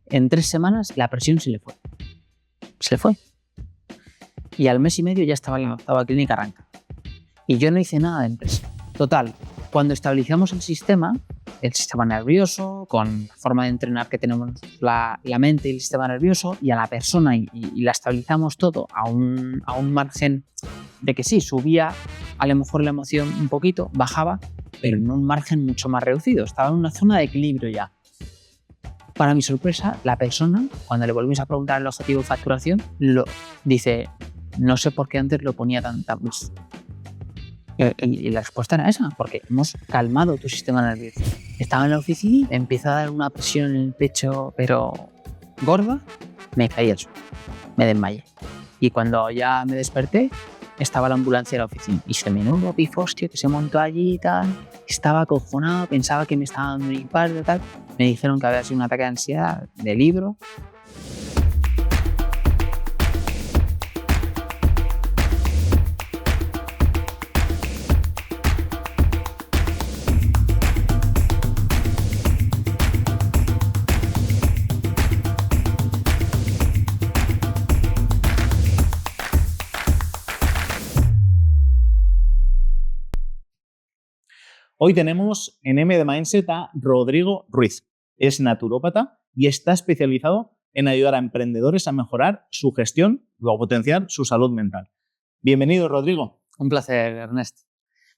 En 3 semanas la presión se le fue. Se le fue. Y al mes y medio ya estaba en la 8ª clínica arrancada. Y yo no hice nada de empresa. Total, cuando estabilizamos el sistema nervioso, con la forma de entrenar que tenemos la mente y el sistema nervioso, y a la persona, y la estabilizamos todo a un margen de que sí, subía a lo mejor la emoción un poquito, bajaba, pero en un margen mucho más reducido. Estaba en una zona de equilibrio ya. Para mi sorpresa, la persona, cuando le volvimos a preguntar el objetivo de facturación, dice, no sé por qué antes lo ponía tan más. Y la respuesta era esa, porque hemos calmado tu sistema nervioso. Estaba en la oficina, me empieza a dar una presión en el pecho, pero gorda, me caí al suelo, me desmayé. Y cuando ya me desperté, estaba la ambulancia en la oficina. Y se menudo pifostio que se montó allí y tal. Estaba acojonado, pensaba que me estaba dando un infarto y tal. Me dijeron que había sido un ataque de ansiedad de libro. Hoy tenemos en M de Mindset a Rodrigo Ruiz. Es naturópata y está especializado en ayudar a emprendedores a mejorar su gestión o a potenciar su salud mental. Bienvenido, Rodrigo. Un placer, Ernest.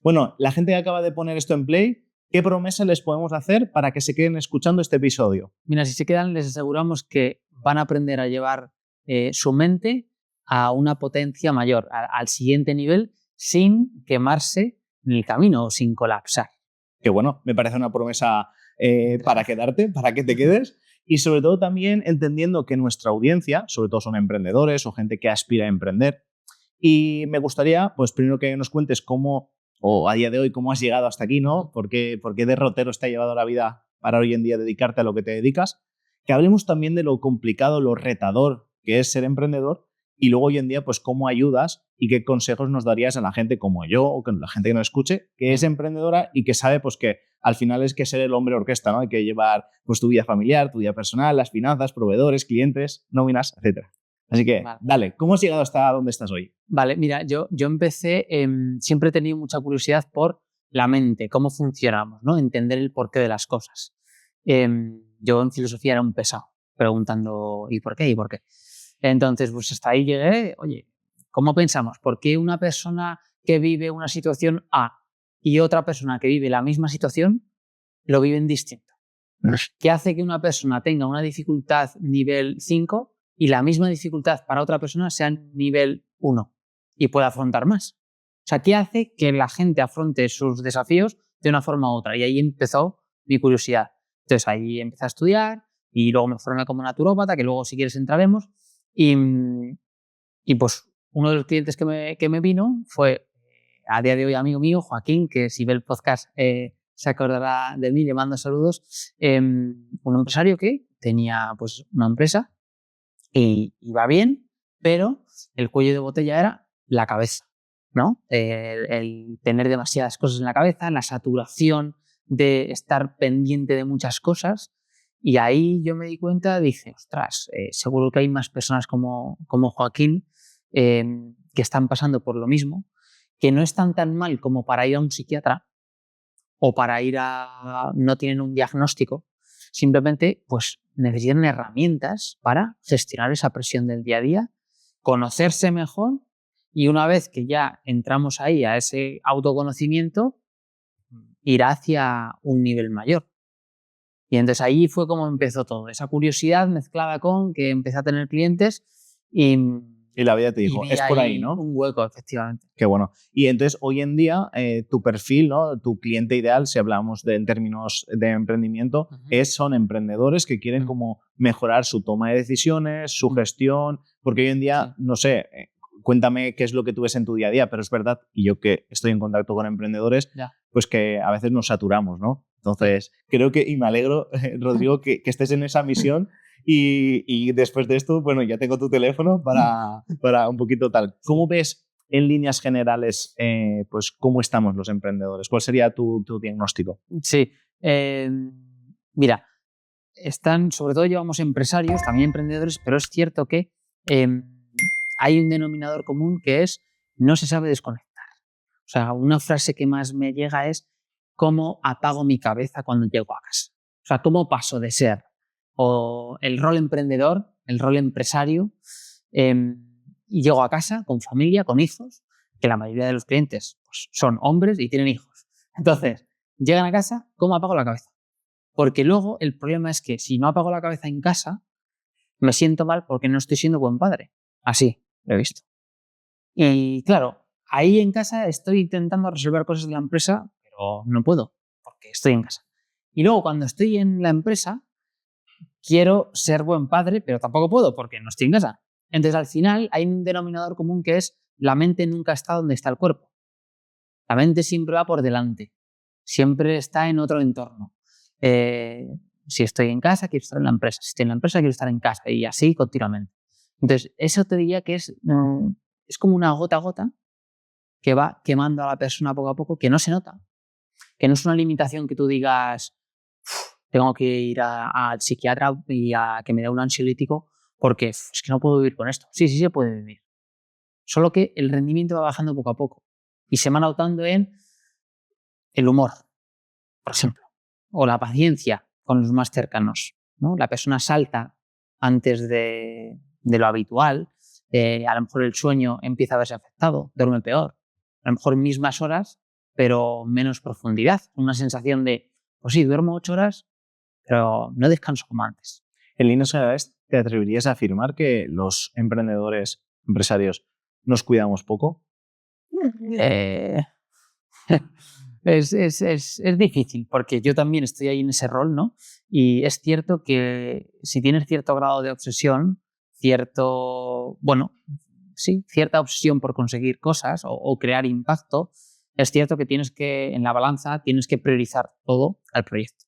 Bueno, la gente que acaba de poner esto en play, ¿qué promesa les podemos hacer para que se queden escuchando este episodio? Mira, si se quedan, les aseguramos que van a aprender a llevar su mente a una potencia mayor, al siguiente nivel, sin quemarse en el camino o sin colapsar. Que bueno, me parece una promesa para quedarte, para que te quedes, y sobre todo también entendiendo que nuestra audiencia, sobre todo son emprendedores o gente que aspira a emprender, y me gustaría, pues primero que nos cuentes cómo, o a día de hoy, cómo has llegado hasta aquí, ¿no? ¿Por qué derrotero te ha llevado la vida para hoy en día dedicarte a lo que te dedicas? Que hablemos también de lo complicado, lo retador que es ser emprendedor, y luego hoy en día, pues cómo ayudas y qué consejos nos darías a la gente como yo o que la gente que nos escuche, que es emprendedora y que sabe pues que al final es que ser el hombre orquesta, ¿no? Hay que llevar pues tu vida familiar, tu vida personal, las finanzas, proveedores, clientes, nóminas, etc. Así que, Dale, ¿cómo has llegado hasta donde estás hoy? Vale, mira, yo empecé, siempre he tenido mucha curiosidad por la mente, cómo funcionamos, ¿no? Entender el porqué de las cosas. Yo en filosofía era un pesado, preguntando ¿y por qué? ¿Y por qué? Entonces, pues hasta ahí llegué. Oye, ¿cómo pensamos? ¿Por qué una persona que vive una situación A y otra persona que vive la misma situación lo viven distinto? ¿Qué hace que una persona tenga una dificultad nivel 5 y la misma dificultad para otra persona sea nivel 1 y pueda afrontar más? O sea, ¿qué hace que la gente afronte sus desafíos de una forma u otra? Y ahí empezó mi curiosidad. Entonces ahí empecé a estudiar y luego me formé como naturópata, que luego si quieres entraremos. Y pues uno de los clientes que me vino fue a día de hoy amigo mío, Joaquín, que si ve el podcast se acordará de mí, le mando saludos. Un empresario que tenía pues una empresa y iba bien, pero el cuello de botella era la cabeza, ¿no? El tener demasiadas cosas en la cabeza, la saturación de estar pendiente de muchas cosas. Y ahí yo me di cuenta, dije, ostras, seguro que hay más personas como Joaquín que están pasando por lo mismo, que no están tan mal como para ir a un psiquiatra o para ir no tienen un diagnóstico, simplemente pues necesitan herramientas para gestionar esa presión del día a día, conocerse mejor y una vez que ya entramos ahí a ese autoconocimiento, ir hacia un nivel mayor. Y entonces ahí fue como empezó todo, esa curiosidad mezclada con que empecé a tener clientes y la vida te dijo, es por ahí, ¿no? Un hueco, efectivamente. Qué bueno. Y entonces hoy en día tu perfil, ¿no? Tu cliente ideal, si hablamos en términos de emprendimiento, son emprendedores que quieren como mejorar su toma de decisiones, su gestión, porque hoy en día, no sé, cuéntame qué es lo que tú ves en tu día a día, pero es verdad, y yo que estoy en contacto con emprendedores, pues que a veces nos saturamos, ¿no? Entonces, creo que, y me alegro, Rodrigo, que estés en esa misión y después de esto, bueno, ya tengo tu teléfono para un poquito tal. ¿Cómo ves en líneas generales, pues cómo estamos los emprendedores? ¿Cuál sería tu diagnóstico? Sí, mira, sobre todo llevamos empresarios, también emprendedores, pero es cierto que hay un denominador común que es no se sabe desconectar. O sea, una frase que más me llega es cómo apago mi cabeza cuando llego a casa. O sea, cómo paso de ser o el rol emprendedor, el rol empresario, y llego a casa con familia, con hijos, que la mayoría de los clientes pues, son hombres y tienen hijos. Entonces, llegan a casa, ¿cómo apago la cabeza? Porque luego el problema es que si no apago la cabeza en casa, me siento mal porque no estoy siendo buen padre. Así, lo he visto. Y claro, ahí en casa estoy intentando resolver cosas de la empresa, pero no puedo porque estoy en casa. Y luego cuando estoy en la empresa, quiero ser buen padre, pero tampoco puedo porque no estoy en casa. Entonces al final hay un denominador común que es la mente nunca está donde está el cuerpo. La mente siempre va por delante. Siempre está en otro entorno. Si estoy en casa, quiero estar en la empresa. Si estoy en la empresa, quiero estar en casa. Y así continuamente. Entonces, eso te diría que es como una gota a gota que va quemando a la persona poco a poco, que no se nota. Que no es una limitación que tú digas, tengo que ir al psiquiatra y a que me dé un ansiolítico porque es que no puedo vivir con esto. Sí, sí se puede vivir. Solo que el rendimiento va bajando poco a poco. Y se va notando en el humor, por ejemplo, o la paciencia con los más cercanos, ¿no? La persona salta antes de lo habitual, a lo mejor el sueño empieza a verse afectado, duerme peor, a lo mejor mismas horas, pero menos profundidad, una sensación de, pues sí, duermo 8 horas, pero no descanso como antes. En líneas generales, ¿te atreverías a afirmar que los emprendedores, empresarios, nos cuidamos poco? Es difícil porque yo también estoy ahí en ese rol, ¿no? Y es cierto que si tienes cierto grado de obsesión, cierta obsesión por conseguir cosas o crear impacto, es cierto que en la balanza tienes que priorizar todo al proyecto.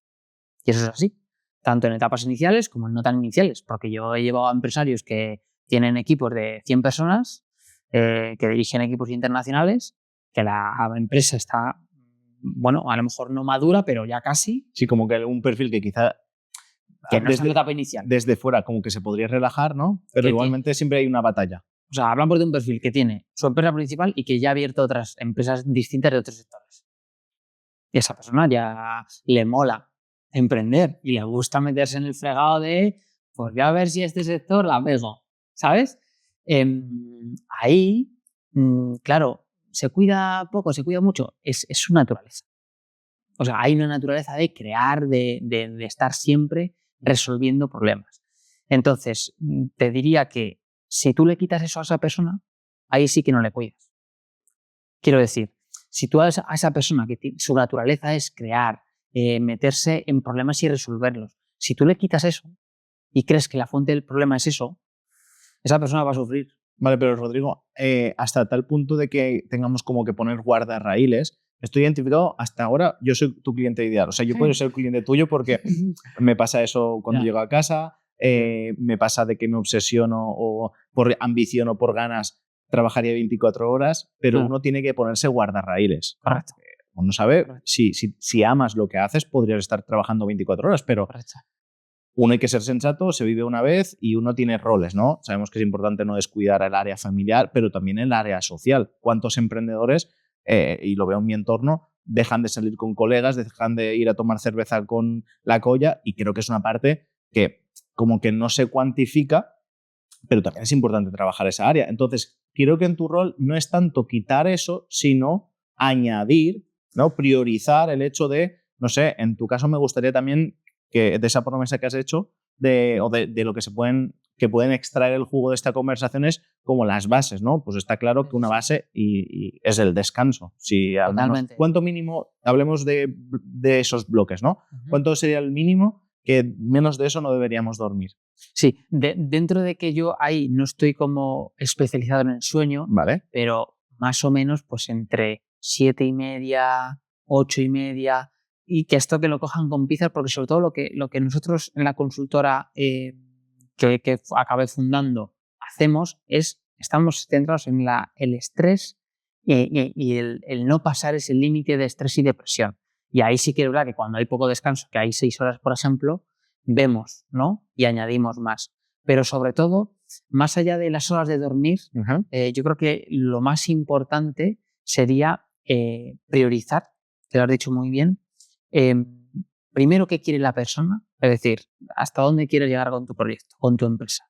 Y eso es así, tanto en etapas iniciales como en no tan iniciales, porque yo he llevado a empresarios que tienen equipos de 100 personas, que dirigen equipos internacionales, que la empresa está, a lo mejor no madura, pero ya casi. Sí, como que un perfil que quizá Que no está en la etapa inicial. Desde fuera como que se podría relajar, ¿no? Pero igualmente siempre hay una batalla. O sea, hablamos de un perfil que tiene su empresa principal y que ya ha abierto otras empresas distintas de otros sectores. Y a esa persona ya le mola emprender y le gusta meterse en el fregado de, pues voy a ver si este sector la pego, ¿sabes? Ahí, claro, se cuida poco, se cuida mucho, es su naturaleza. O sea, hay una naturaleza de crear, de estar siempre resolviendo problemas. Entonces, te diría que si tú le quitas eso a esa persona, ahí sí que no le cuidas. Quiero decir, si tú a esa persona que su naturaleza es crear, meterse en problemas y resolverlos, si tú le quitas eso y crees que la fuente del problema es eso, esa persona va a sufrir. Vale, pero Rodrigo, hasta tal punto de que tengamos como que poner guardarraíles, estoy identificado hasta ahora, yo soy tu cliente ideal. O sea, yo puedo ser cliente tuyo porque me pasa eso cuando llego a casa, me pasa de que me obsesiono o por ambición o por ganas trabajaría 24 horas, pero uno tiene que ponerse guardarraíles. Correcto. Uno sabe, si amas lo que haces, podrías estar trabajando 24 horas, pero correcto. Uno hay que ser sensato, se vive una vez y uno tiene roles, ¿no? Sabemos que es importante no descuidar el área familiar, pero también el área social. ¿Cuántos emprendedores, y lo veo en mi entorno, dejan de salir con colegas, dejan de ir a tomar cerveza con la colla? Y creo que es una parte que como que no se cuantifica, pero también es importante trabajar esa área. Entonces, creo que en tu rol no es tanto quitar eso, sino añadir, ¿no? Priorizar el hecho de, no sé, en tu caso me gustaría también que de esa promesa que has hecho de lo que pueden extraer el jugo de esta conversación es como las bases, ¿no? Pues está claro que una base y es el descanso. Si al menos, ¿cuánto mínimo? Hablemos de esos bloques, ¿no? ¿Cuánto sería el mínimo que menos de eso no deberíamos dormir? Sí, dentro de que yo ahí no estoy como especializado en el sueño, ¿vale? Pero más o menos pues entre 7:30, 8:30, y que esto que lo cojan con pinzas, porque sobre todo lo que nosotros en la consultora que acabé fundando hacemos es, estamos centrados en el estrés y el no pasar ese límite de estrés y depresión. Y ahí sí que es verdad que cuando hay poco descanso, que hay 6 horas, por ejemplo, vemos, ¿no? Y añadimos más. Pero sobre todo, más allá de las horas de dormir, yo creo que lo más importante sería priorizar, te lo has dicho muy bien, primero qué quiere la persona, es decir, hasta dónde quieres llegar con tu proyecto, con tu empresa.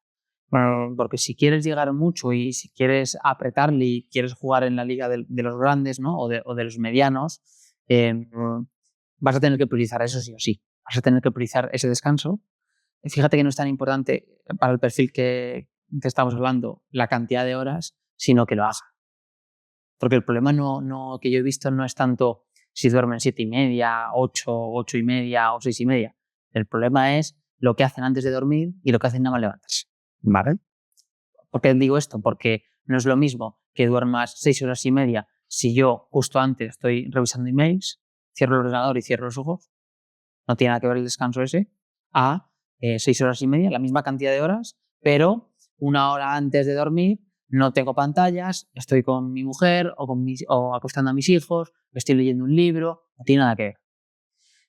Bueno, porque si quieres llegar mucho y si quieres apretarle y quieres jugar en la liga de los grandes, ¿no? o de los medianos, vas a tener que priorizar eso sí o sí. Vas a tener que priorizar ese descanso. Fíjate que no es tan importante para el perfil que estamos hablando la cantidad de horas, sino que lo haga. Porque el problema que yo he visto no es tanto si duermen 7:30, 8, 8:30 o 6:30. El problema es lo que hacen antes de dormir y lo que hacen nada más levantarse. Vale. ¿Por qué digo esto? Porque no es lo mismo que duermas 6 horas y media si yo justo antes estoy revisando emails, cierro el ordenador y cierro los ojos, no tiene nada que ver el descanso ese, a 6 horas y media, la misma cantidad de horas, pero 1 hora antes de dormir no tengo pantallas, estoy con mi mujer o acostando a mis hijos, estoy leyendo un libro, no tiene nada que ver.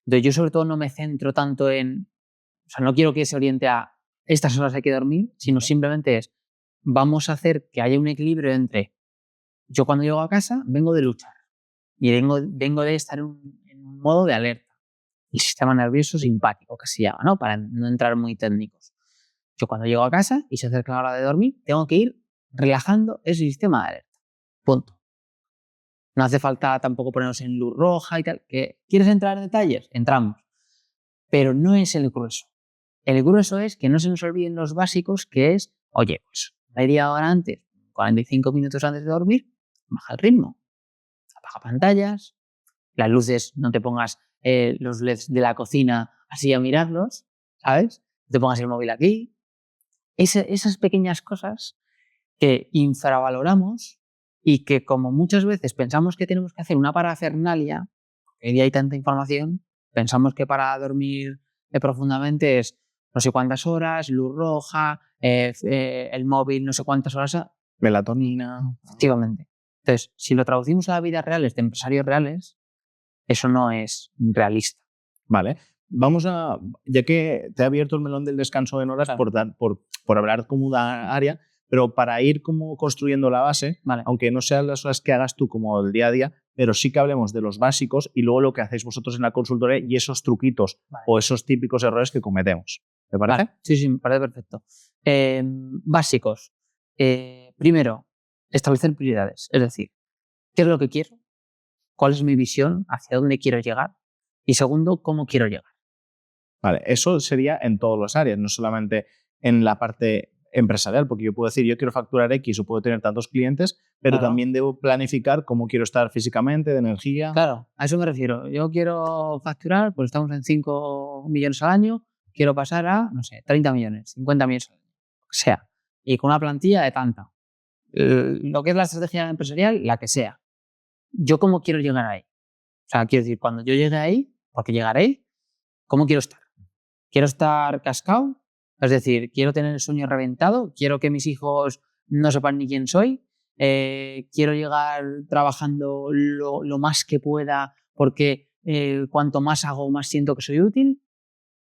Entonces yo sobre todo no me centro tanto o sea, no quiero que se oriente a estas horas hay que dormir, sino simplemente vamos a hacer que haya un equilibrio entre yo cuando llego a casa vengo de luchar y vengo de estar en un modo de alerta. El sistema nervioso simpático, que se llama, ¿no? Para no entrar muy técnicos. Yo cuando llego a casa y se acerca la hora de dormir, tengo que ir relajando ese sistema de alerta. Punto. No hace falta tampoco ponernos en luz roja y tal. ¿Quieres entrar en detalles? Entramos. Pero no es el grueso. El grueso es que no se nos olviden los básicos, que es, oye, pues media hora antes, 45 minutos antes de dormir, baja el ritmo. Apaga pantallas, las luces, no te pongas los LEDs de la cocina así a mirarlos, ¿sabes? No te pongas el móvil aquí. Esas pequeñas cosas que infravaloramos y que como muchas veces pensamos que tenemos que hacer una parafernalia, porque hoy día hay tanta información, pensamos que para dormir profundamente es no sé cuántas horas, luz roja, el móvil no sé cuántas horas. Melatonina. Efectivamente. Entonces, si lo traducimos a la vida reales de empresarios reales, eso no es realista. Vale. Vamos a, ya que te he abierto el melón del descanso en horas, Claro. por hablar como una área, pero para ir como construyendo la base, Vale. aunque no sean las horas que hagas tú como el día a día, pero sí que hablemos de los básicos y luego lo que hacéis vosotros en la consultoría y esos truquitos o esos típicos errores que cometemos. ¿Te parece? Vale. Sí, me parece perfecto. Básicos. Primero, establecer prioridades. Es decir, ¿qué es lo que quiero? ¿Cuál es mi visión? ¿Hacia dónde quiero llegar? Y segundo, ¿cómo quiero llegar? Vale, eso sería en todas las áreas, no solamente en la parte empresarial, porque yo puedo decir, yo quiero facturar X o puedo tener tantos clientes, pero Claro. también debo planificar cómo quiero estar físicamente, de energía. Claro, a eso me refiero. Yo quiero facturar, pues estamos en 5 millones al año, quiero pasar a, no sé, 30 millones, 50 millones al año, lo que sea. Y con una plantilla de tanta. Lo que es la estrategia empresarial, la que sea. ¿Yo cómo quiero llegar ahí? O sea, quiero decir, cuando yo llegue ahí, porque llegaré, ¿cómo quiero estar? ¿Quiero estar cascado? Es decir, ¿quiero tener el sueño reventado? ¿Quiero que mis hijos no sepan ni quién soy? ¿Quiero llegar trabajando lo más que pueda porque cuanto más hago, más siento que soy útil?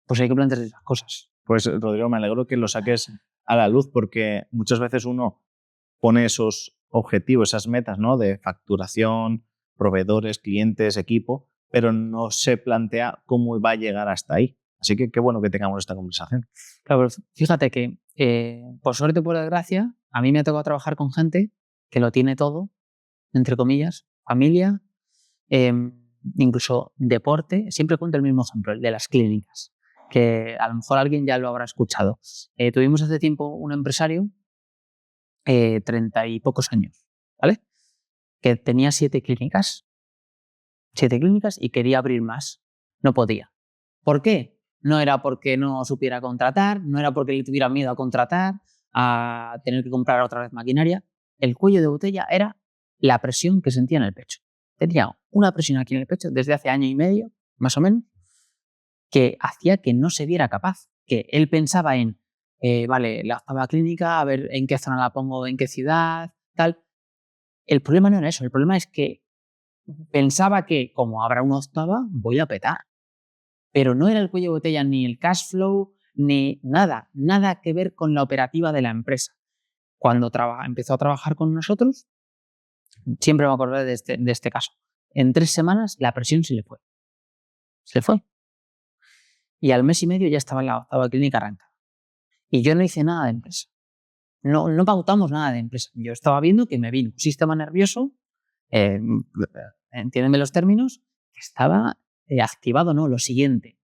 Pues hay que plantearse esas cosas. Pues Rodrigo, me alegro que lo saques a la luz porque muchas veces uno pone esos objetivos, esas metas, ¿no? De facturación, proveedores, clientes, equipo, pero no se plantea cómo va a llegar hasta ahí. Así que qué bueno que tengamos esta conversación. Claro, pero fíjate que, por suerte o por desgracia, a mí me ha tocado trabajar con gente que lo tiene todo, entre comillas, familia, incluso deporte. Siempre cuento el mismo ejemplo, el de las clínicas, que a lo mejor alguien ya lo habrá escuchado. Tuvimos hace tiempo un empresario, 30 y pocos años, ¿vale? Que tenía 7 clínicas y quería abrir más. No podía. ¿Por qué? No era porque no supiera contratar, no era porque le tuviera miedo a contratar, a tener que comprar otra vez maquinaria. El cuello de botella era la presión que sentía en el pecho. Tenía una presión aquí en el pecho desde hace año y medio, más o menos, que hacía que no se viera capaz. Que él pensaba en, vale, la octava clínica, a ver en qué zona la pongo, en qué ciudad, tal. El problema no era eso, el problema es que pensaba que como habrá una octava, voy a petar. pero no era el cuello de botella ni el cash flow, ni nada que ver con la operativa de la empresa. Cuando empezó a trabajar con nosotros, siempre me acordaré de este caso. En 3 semanas la presión se le fue. Se le fue. Y al mes y medio ya estaba en la 8ª clínica arrancada. Y yo no hice nada de empresa. No pautamos nada de empresa. Yo estaba viendo que me vino un sistema nervioso, entiéndeme los términos, que estaba activado, no, lo siguiente.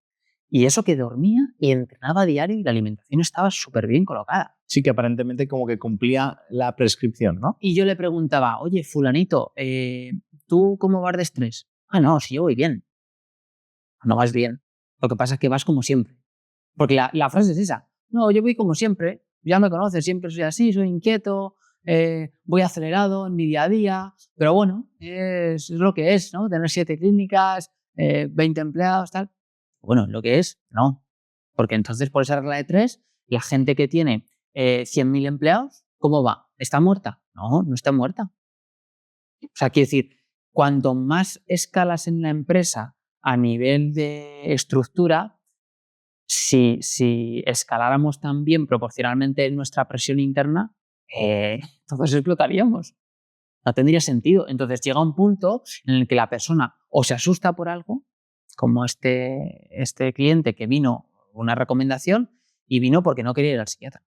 Y eso que dormía y entrenaba a diario y la alimentación estaba súper bien colocada. Sí, que aparentemente como que cumplía la prescripción, ¿no? Y yo le preguntaba, oye, fulanito, ¿tú cómo vas de estrés? Ah, no, si yo voy bien. No vas bien. Lo que pasa es que vas como siempre. Porque la frase es esa. No, yo voy como siempre. Ya me conoces, siempre soy así, soy inquieto, voy acelerado en mi día a día. Pero bueno, es lo que es, ¿no? Tener 7 clínicas, 20 empleados, tal. Bueno, lo que es, no. Porque entonces, por esa regla de 3, la gente que tiene 100.000 empleados, ¿cómo va? ¿Está muerta? No, no está muerta. O sea, quiero decir, cuanto más escalas en la empresa a nivel de estructura, si escaláramos también proporcionalmente nuestra presión interna, todos explotaríamos. No tendría sentido. Entonces llega un punto en el que la persona o se asusta por algo, como este cliente que vino una recomendación y vino porque no quería ir al psiquiatra.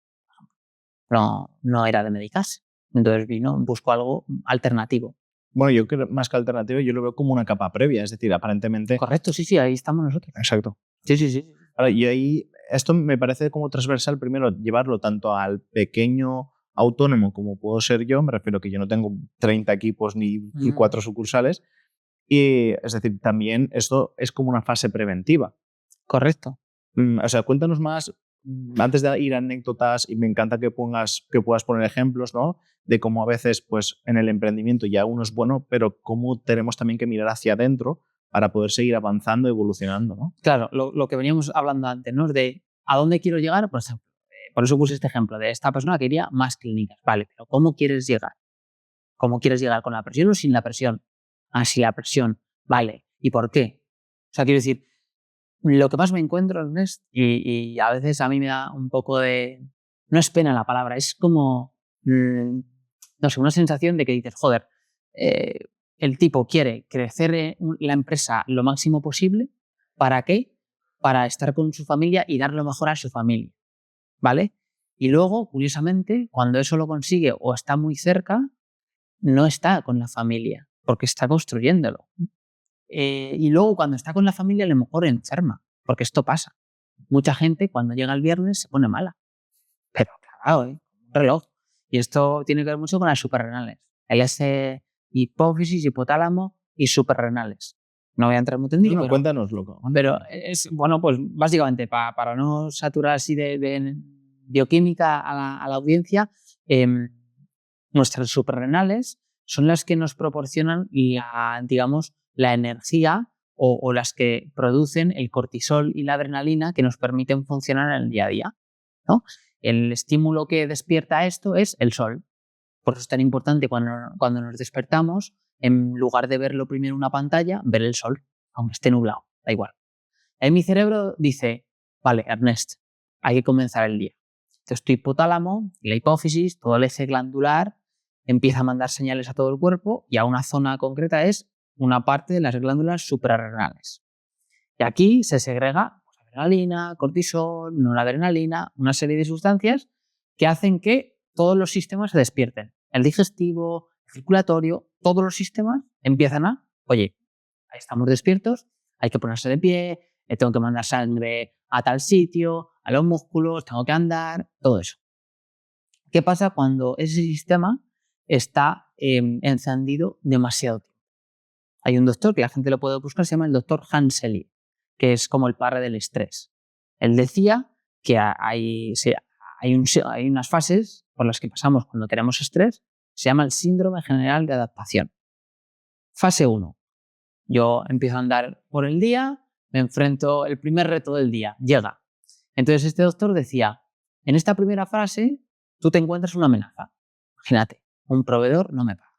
No era de medicarse. Entonces buscó algo alternativo. Bueno, yo creo más que alternativo, yo lo veo como una capa previa, es decir, aparentemente... Correcto, sí, ahí estamos nosotros. Exacto. Sí. Ahora, y ahí, esto me parece como transversal, primero, llevarlo tanto al pequeño autónomo como puedo ser yo, me refiero que yo no tengo 30 equipos ni 4 sucursales, y es decir, también esto es como una fase preventiva. Correcto. O sea, cuéntanos más, antes de ir a anécdotas, y me encanta que puedas poner ejemplos, ¿no? De cómo a veces, pues, en el emprendimiento ya uno es bueno, pero cómo tenemos también que mirar hacia adentro para poder seguir avanzando, evolucionando, ¿no? Claro, lo que veníamos hablando antes, ¿no? De a dónde quiero llegar, por ejemplo. Por eso puse este ejemplo de esta persona que quería más clínicas. Vale, pero ¿cómo quieres llegar? ¿Cómo quieres llegar? ¿Con la presión o sin la presión? Ah, sin la presión. Vale. ¿Y por qué? O sea, quiero decir, lo que más me encuentro, Ernest, y a veces a mí me da un poco de... No es pena la palabra, es como... no sé, una sensación de que dices, joder, el tipo quiere crecer la empresa lo máximo posible. ¿Para qué? Para estar con su familia y dar lo mejor a su familia. ¿Vale? Y luego, curiosamente, cuando eso lo consigue o está muy cerca, no está con la familia, porque está construyéndolo. Y luego, cuando está con la familia, a lo mejor enferma, porque esto pasa. Mucha gente, cuando llega el viernes, se pone mala. Pero claro, un reloj. Y esto tiene que ver mucho con las suprarrenales. Hipófisis, hipotálamo y suprarrenales. No voy a entrar mucho en ello, No, cuéntanos, loco. Pero es, bueno, pues básicamente para no saturar así de bioquímica a la audiencia, nuestras suprarrenales son las que nos proporcionan digamos, la energía o las que producen el cortisol y la adrenalina que nos permiten funcionar en el día a día, ¿no? El estímulo que despierta esto es el sol. Por eso es tan importante cuando nos despertamos, en lugar de verlo primero en una pantalla, ver el sol, aunque esté nublado, da igual. Ahí mi cerebro dice, vale, Ernest, hay que comenzar el día. Entonces tu hipotálamo y la hipófisis, todo el eje glandular, empieza a mandar señales a todo el cuerpo y a una zona concreta es una parte de las glándulas suprarrenales. Y aquí se segrega adrenalina, cortisol, noradrenalina, una serie de sustancias que hacen que todos los sistemas se despierten. El digestivo, el circulatorio, todos los sistemas empiezan oye, ahí estamos despiertos, hay que ponerse de pie, tengo que mandar sangre a tal sitio, a los músculos, tengo que andar, todo eso. ¿Qué pasa cuando ese sistema está encendido demasiado tiempo? Hay un doctor que la gente lo puede buscar, se llama el doctor Hans Selye, que es como el padre del estrés. Él decía que hay unas fases por las que pasamos cuando tenemos estrés, se llama el síndrome general de adaptación. Fase 1. Yo empiezo a andar por el día, me enfrento, el primer reto del día, llega. Entonces este doctor decía, en esta primera fase tú te encuentras una amenaza. Imagínate, un proveedor no me paga,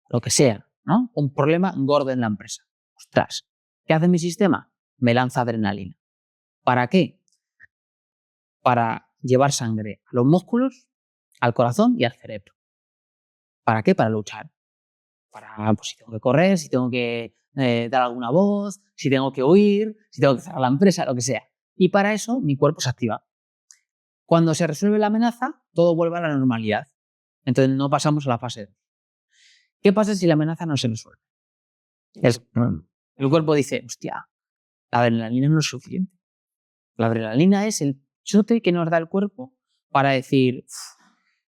lo que sea, ¿no? Un problema gordo en la empresa. Ostras, ¿qué hace mi sistema? Me lanza adrenalina. ¿Para qué? Para llevar sangre a los músculos, al corazón y al cerebro. ¿Para qué? Para luchar. Para, pues, si tengo que correr, si tengo que dar alguna voz, si tengo que huir, si tengo que cerrar la empresa, lo que sea. Y para eso mi cuerpo se activa. Cuando se resuelve la amenaza, todo vuelve a la normalidad. Entonces no pasamos a la fase 2. ¿Qué pasa si la amenaza no se resuelve? El cuerpo dice, hostia, la adrenalina no es suficiente. La adrenalina es el chote que nos da el cuerpo para decir,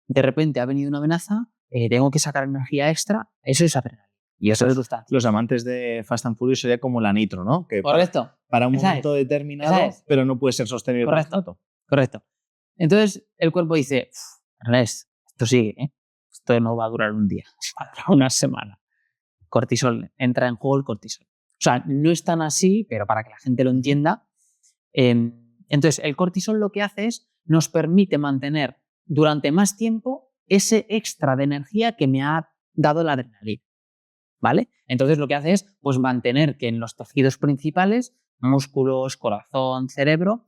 de repente ha venido una amenaza, tengo que sacar energía extra, eso es adrenalina. Y eso es sustancia. Los amantes de Fast and Furious sería como la nitro, ¿no? Que Correcto. Para un momento determinado, pero no puede ser sostenido. Correcto. Correcto. Entonces el cuerpo dice, Ernest, esto sigue, ¿eh? Esto no va a durar un día, va a durar una semana. Cortisol, entra en juego el cortisol. O sea, no es tan así, pero para que la gente lo entienda. Entonces, el cortisol lo que hace es, nos permite mantener durante más tiempo ese extra de energía que me ha dado la adrenalina. ¿Vale? Entonces, lo que hace es, pues, mantener que en los tejidos principales, músculos, corazón, cerebro,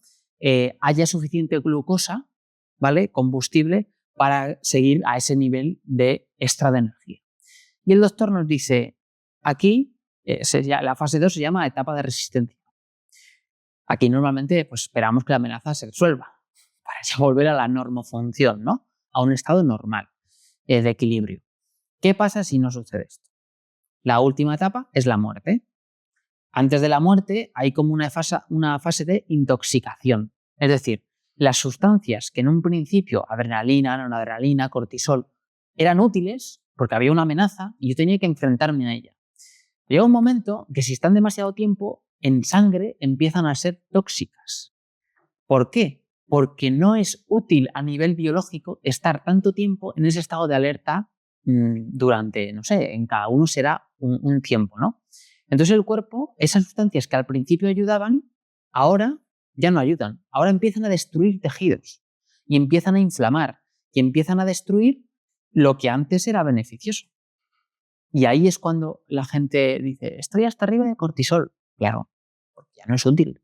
haya suficiente glucosa, ¿vale? Combustible para seguir a ese nivel de extra de energía. Y el doctor nos dice, aquí la fase 2 se llama etapa de resistencia. Aquí normalmente pues, esperamos que la amenaza se resuelva para ya volver a la normofunción, ¿no? A un estado normal de equilibrio. ¿Qué pasa si no sucede esto? La última etapa es la muerte. Antes de la muerte hay como una fase de intoxicación. Es decir, las sustancias que en un principio, adrenalina, noradrenalina, cortisol, eran útiles porque había una amenaza y yo tenía que enfrentarme a ella. Llega un momento que si están demasiado tiempo en sangre empiezan a ser tóxicas. ¿Por qué? Porque no es útil a nivel biológico estar tanto tiempo en ese estado de alerta durante, no sé, en cada uno será un tiempo, ¿no? Entonces el cuerpo, esas sustancias que al principio ayudaban, ahora ya no ayudan. Ahora empiezan a destruir tejidos y empiezan a inflamar y empiezan a destruir lo que antes era beneficioso. Y ahí es cuando la gente dice, estoy hasta arriba de cortisol. Claro, porque ya no es útil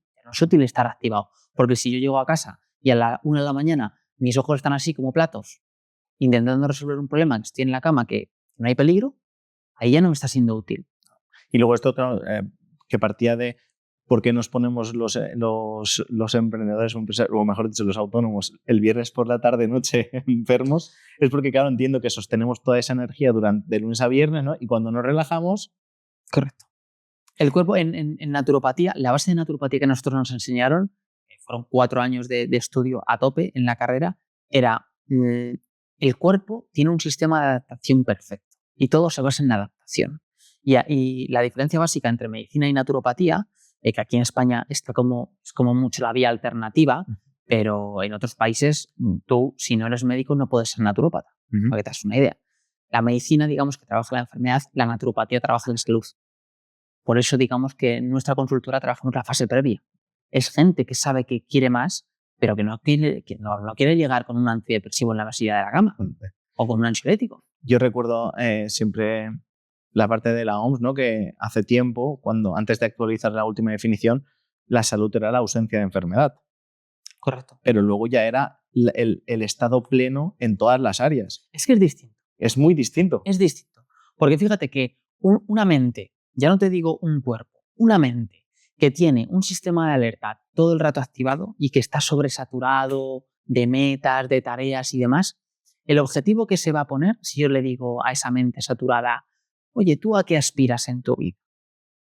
estar activado. Porque si yo llego a casa y a la 1 de la mañana mis ojos están así como platos, intentando resolver un problema que estoy en la cama, que no hay peligro, ahí ya no me está siendo útil. Y luego esto que partía de por qué nos ponemos los emprendedores, o mejor dicho, los autónomos, el viernes por la tarde, noche, enfermos, es porque, claro, entiendo que sostenemos toda esa energía de lunes a viernes, ¿no? Y cuando nos relajamos... Correcto. El cuerpo en naturopatía, la base de naturopatía que nosotros nos enseñaron, fueron 4 años de estudio a tope en la carrera, era el cuerpo tiene un sistema de adaptación perfecto y todo se basa en la adaptación. Y la diferencia básica entre medicina y naturopatía, que aquí en España es como mucho la vía alternativa, pero en otros países tú, si no eres médico, no puedes ser naturópata, para que te das una idea. La medicina, digamos, que trabaja la enfermedad, la naturopatía trabaja la salud. Por eso, digamos que en nuestra consultora trabajamos la fase previa. Es gente que sabe que quiere más, pero que no quiere llegar con un antidepresivo en la mesilla de la cama o con un ansiolítico. Yo recuerdo siempre la parte de la OMS, ¿no? Que hace tiempo, antes de actualizar la última definición, la salud era la ausencia de enfermedad. Correcto. Pero luego ya era el estado pleno en todas las áreas. Es que es distinto. Es muy distinto. Es distinto. Porque fíjate que una mente, ya no te digo un cuerpo, una mente que tiene un sistema de alerta todo el rato activado y que está sobresaturado de metas, de tareas y demás, el objetivo que se va a poner, si yo le digo a esa mente saturada, oye, ¿tú a qué aspiras en tu vida?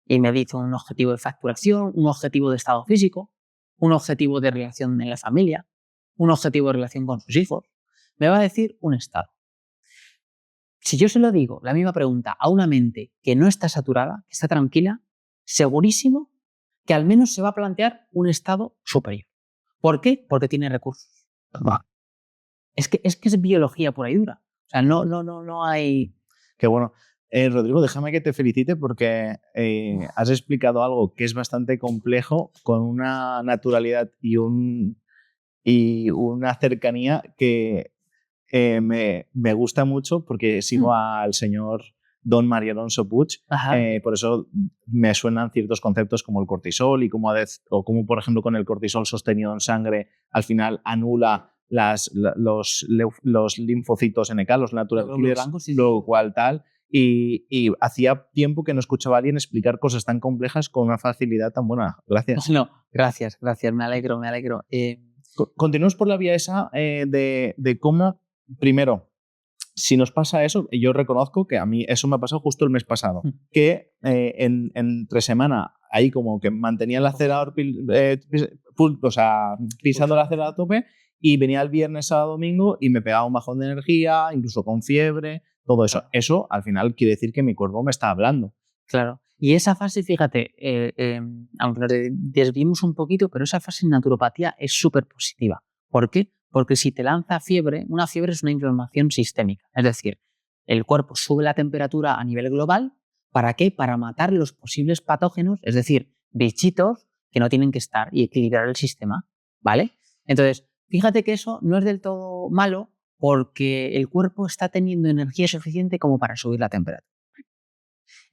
Y me dice un objetivo de facturación, un objetivo de estado físico, un objetivo de relación en la familia, un objetivo de relación con sus hijos, me va a decir un estado. Si yo se lo digo, la misma pregunta, a una mente que no está saturada, que está tranquila, segurísimo que al menos se va a plantear un estado superior. ¿Por qué? Porque tiene recursos. Es que es biología pura y dura. O sea, no hay... Qué bueno. Rodrigo, déjame que te felicite porque has explicado algo que es bastante complejo con una naturalidad y una cercanía que me gusta mucho porque sigo al señor don María Alonso Puig. Ajá. Por eso me suenan ciertos conceptos como el cortisol y como, por ejemplo, con el cortisol sostenido en sangre, al final anula los linfocitos NK, los natural killers, lo cual tal. Y hacía tiempo que no escuchaba a alguien explicar cosas tan complejas con una facilidad tan buena. Gracias. No, gracias, me alegro. Continuemos por la vía esa de cómo, primero, si nos pasa eso, yo reconozco que a mí eso me ha pasado justo el mes pasado, que entre semana ahí como que mantenía el acelerador pisando el acelerador a tope, y venía el viernes, sábado, domingo y me pegaba un bajón de energía, incluso con fiebre, todo eso. Eso al final quiere decir que mi cuerpo me está hablando. Claro. Y esa fase, fíjate, aunque nos desviemos un poquito, pero esa fase en naturopatía es súper positiva. ¿Por qué? Porque si te lanza fiebre, una fiebre es una inflamación sistémica. Es decir, el cuerpo sube la temperatura a nivel global. ¿Para qué? Para matar los posibles patógenos, es decir, bichitos que no tienen que estar, y equilibrar el sistema, ¿vale? Entonces, fíjate que eso no es del todo malo, porque el cuerpo está teniendo energía suficiente como para subir la temperatura.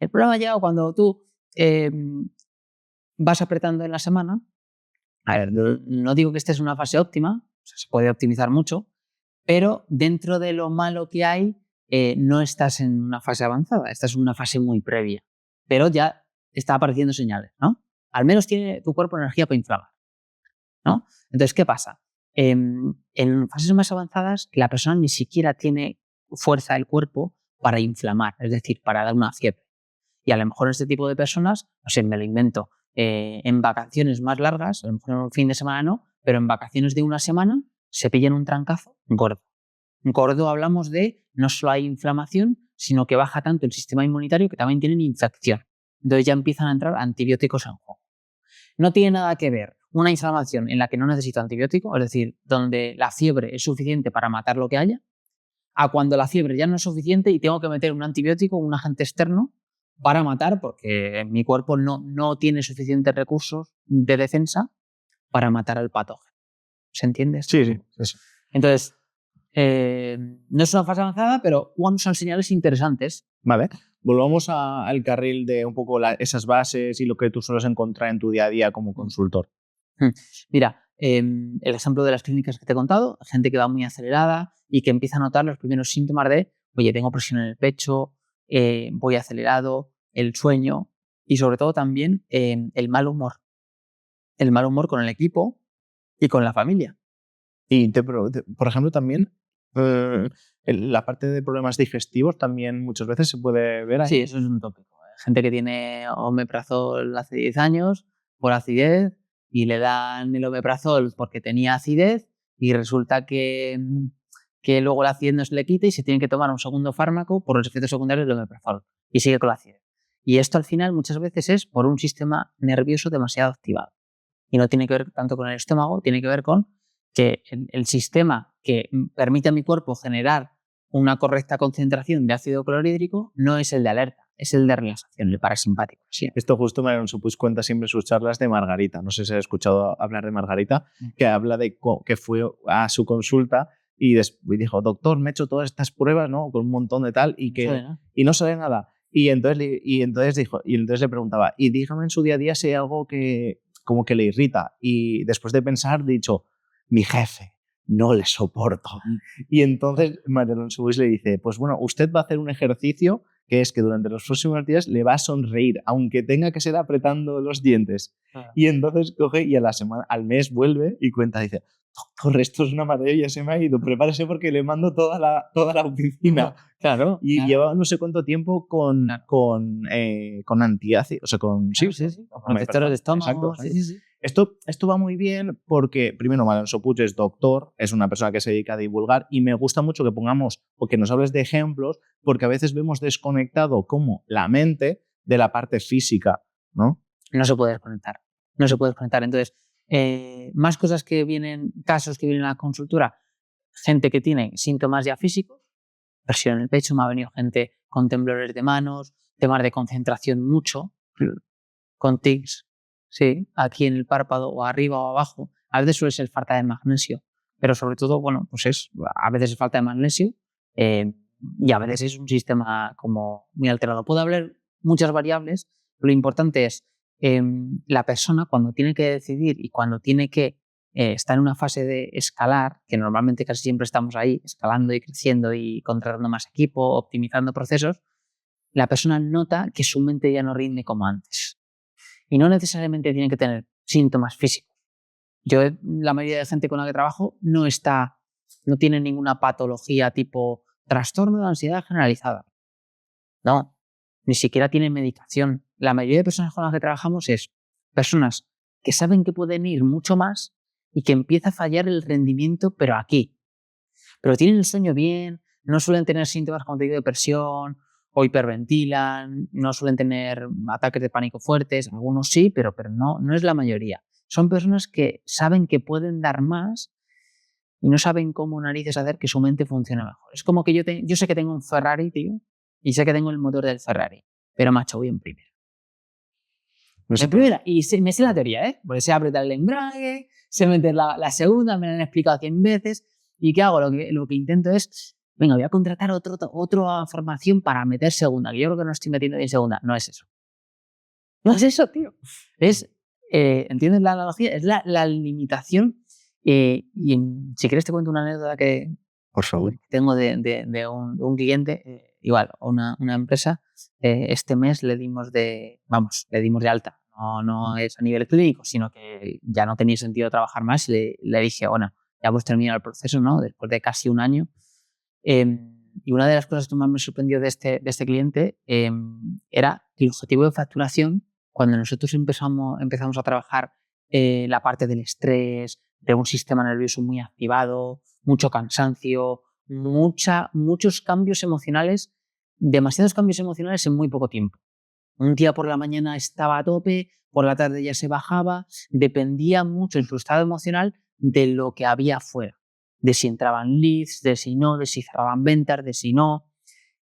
El problema llega cuando tú vas apretando en la semana. A ver, no digo que estés en una fase óptima, o sea, se puede optimizar mucho, pero dentro de lo malo que hay, no estás en una fase avanzada, estás en una fase muy previa, pero ya está apareciendo señales, ¿no? Al menos tiene tu cuerpo energía para inflamar, ¿no? Entonces, ¿qué pasa? En fases más avanzadas, la persona ni siquiera tiene fuerza del cuerpo para inflamar, es decir, para dar una fiebre. Y a lo mejor este tipo de personas, no sé, me lo invento, en vacaciones más largas, a lo mejor en un fin de semana no, pero en vacaciones de una semana se pillan un trancazo gordo. Gordo hablamos de no solo hay inflamación, sino que baja tanto el sistema inmunitario que también tienen infección. Entonces ya empiezan a entrar antibióticos en juego. No tiene nada que ver una inflamación en la que no necesito antibiótico, es decir, donde la fiebre es suficiente para matar lo que haya, a cuando la fiebre ya no es suficiente y tengo que meter un antibiótico, un agente externo, para matar, porque mi cuerpo no tiene suficientes recursos de defensa para matar al patógeno. ¿Se entiende esto? Sí. Entonces, no es una fase avanzada, pero son señales interesantes. Vale. Volvamos al carril de un poco esas bases y lo que tú sueles encontrar en tu día a día como consultor. Mira, el ejemplo de las clínicas que te he contado, gente que va muy acelerada y que empieza a notar los primeros síntomas de, oye, tengo presión en el pecho, voy acelerado, el sueño y sobre todo también el mal humor. El mal humor con el equipo y con la familia. Y por ejemplo también la parte de problemas digestivos también muchas veces se puede ver ahí. Sí, eso es un tópico. Gente que tiene omeprazol hace 10 años por acidez y le dan el omeprazol porque tenía acidez y resulta que luego la acidez no se le quita y se tiene que tomar un segundo fármaco por los efectos secundarios del omeprazol y sigue con la acidez. Y esto al final muchas veces es por un sistema nervioso demasiado activado. Y no tiene que ver tanto con el estómago, tiene que ver con que el sistema que permite a mi cuerpo generar una correcta concentración de ácido clorhídrico no es el de alerta, es el de relajación, el parasimpático. Sí. Esto justo María Alonso Puig cuenta siempre en sus charlas de Margarita. No sé si has escuchado hablar de Margarita, que habla de que fue a su consulta y dijo, doctor, me he hecho todas estas pruebas, ¿no? Con un montón de tal y no sale nada. Y entonces le preguntaba, y dígame en su día a día si hay algo que como que le irrita. Y después de pensar, dicho, mi jefe, no le soporto. Y entonces María Alonso Puig le dice, pues bueno, usted va a hacer un ejercicio que es que durante los próximos días le va a sonreír, aunque tenga que ser apretando los dientes. Y entonces coge y al mes vuelve y cuenta, dice, doctor, esto es una maravilla, se me ha ido, prepárese porque le mando toda la oficina. Claro. Y lleva no sé cuánto tiempo con antiácidos, o sea, con protectores de estómago. Exacto. Sí. Esto va muy bien porque, primero, María Alonso Puig es doctor, es una persona que se dedica a divulgar y me gusta mucho que pongamos o que nos hables de ejemplos porque a veces vemos desconectado como la mente de la parte física, ¿no? No se puede desconectar. Entonces, más cosas que vienen, casos que vienen a la consultora, gente que tiene síntomas ya físicos, presión en el pecho, me ha venido gente con temblores de manos, temas de concentración mucho, con tics, sí, aquí en el párpado o arriba o abajo. A veces suele ser falta de magnesio, pero sobre todo, bueno, pues a veces es falta de magnesio y a veces es un sistema como muy alterado. Puede haber muchas variables, lo importante es la persona cuando tiene que decidir y cuando tiene que estar en una fase de escalar, que normalmente casi siempre estamos ahí, escalando y creciendo y contratando más equipo, optimizando procesos, la persona nota que su mente ya no rinde como antes. Y no necesariamente tiene que tener síntomas físicos. La mayoría de gente con la que trabajo no tiene ninguna patología tipo trastorno de ansiedad generalizada. No, ni siquiera tiene medicación. La mayoría de personas con las que trabajamos es personas que saben que pueden ir mucho más y que empieza a fallar el rendimiento, pero aquí. Pero tienen el sueño bien, no suelen tener síntomas como te digo, depresión o hiperventilan, no suelen tener ataques de pánico fuertes, algunos sí, pero no es la mayoría. Son personas que saben que pueden dar más y no saben cómo narices hacer que su mente funcione mejor. Es como que yo sé que tengo un Ferrari, tío, y sé que tengo el motor del Ferrari, pero macho, voy en primera. En primera, y me sé la teoría, ¿eh? Porque sé apretar el embrague, sé meter la segunda, me lo han explicado 100 veces. ¿Y qué hago? Lo que intento es, venga, voy a contratar otra formación para meter segunda, que yo creo que no estoy metiendo bien segunda. No es eso. No es eso, tío. ¿Entiendes la analogía? Es la limitación. Si quieres te cuento una anécdota que por favor tengo de un cliente, igual, una empresa. Este mes le dimos de alta. No es a nivel clínico, sino que ya no tenía sentido trabajar más y le dije, bueno, ya hemos terminado el proceso, ¿no? Después de casi un año. Y una de las cosas que más me sorprendió de este cliente era que el objetivo de facturación, cuando nosotros empezamos a trabajar la parte del estrés, de un sistema nervioso muy activado, mucho cansancio, muchos cambios emocionales, demasiados cambios emocionales en muy poco tiempo. Un día por la mañana estaba a tope, por la tarde ya se bajaba, dependía mucho en su estado emocional de lo que había afuera, de si entraban leads, de si no, de si cerraban ventas, de si no,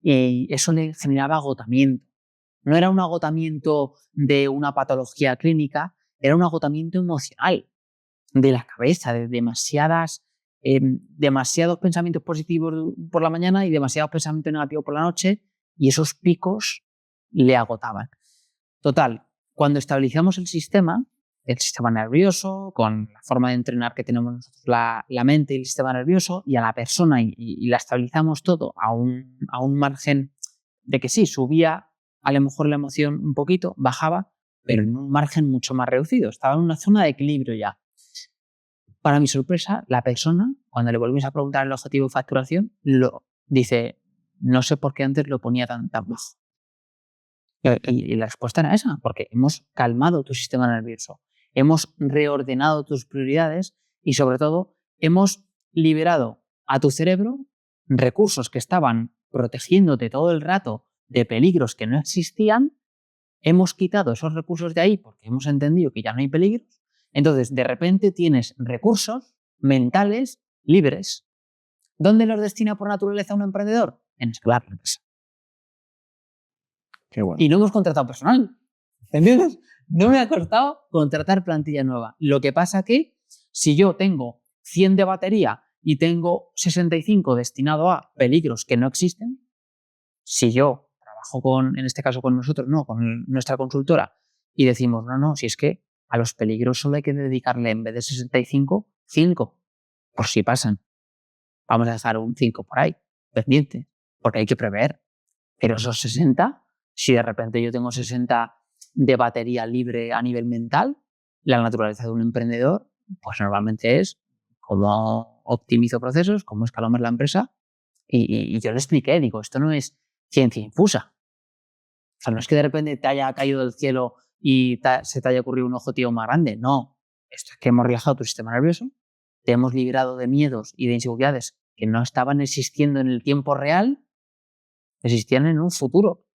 y eso le generaba agotamiento. No era un agotamiento de una patología clínica, era un agotamiento emocional de la cabeza, de demasiados pensamientos positivos por la mañana y demasiados pensamientos negativos por la noche, y esos picos le agotaban. Total, cuando estabilizamos el sistema nervioso, con la forma de entrenar que tenemos nosotros, la mente y el sistema nervioso, y a la persona, y la estabilizamos todo a un margen de que sí, subía a lo mejor la emoción un poquito, bajaba, pero en un margen mucho más reducido, estaba en una zona de equilibrio ya. Para mi sorpresa, la persona, cuando le volvimos a preguntar el objetivo de facturación, dice, no sé por qué antes lo ponía tan bajo. Y la respuesta era esa, porque hemos calmado tu sistema nervioso, hemos reordenado tus prioridades y sobre todo hemos liberado a tu cerebro recursos que estaban protegiéndote todo el rato de peligros que no existían. Hemos quitado esos recursos de ahí porque hemos entendido que ya no hay peligros. Entonces, de repente tienes recursos mentales libres. ¿Dónde los destina por naturaleza un emprendedor? En escalar la empresa. Qué bueno. Y no hemos contratado personal. ¿Entiendes? No me ha costado contratar plantilla nueva. Lo que pasa que si yo tengo 100 de batería y tengo 65 destinado a peligros que no existen, si yo trabajo en este caso con nosotros, no, con nuestra consultora, y decimos, no, si es que a los peligros solo hay que dedicarle, en vez de 65, 5, por si pasan. Vamos a dejar un 5 por ahí, pendiente, porque hay que prever. Pero esos 60, si de repente yo tengo 60 de batería libre a nivel mental, la naturaleza de un emprendedor, pues normalmente es cómo optimizo procesos, cómo escalo más la empresa. Y yo le expliqué, digo, esto no es ciencia infusa. O sea, no es que de repente te haya caído del cielo y se te haya ocurrido un objetivo más grande. No, esto es que hemos relajado tu sistema nervioso, te hemos liberado de miedos y de inseguridades que no estaban existiendo en el tiempo real, existían en un futuro,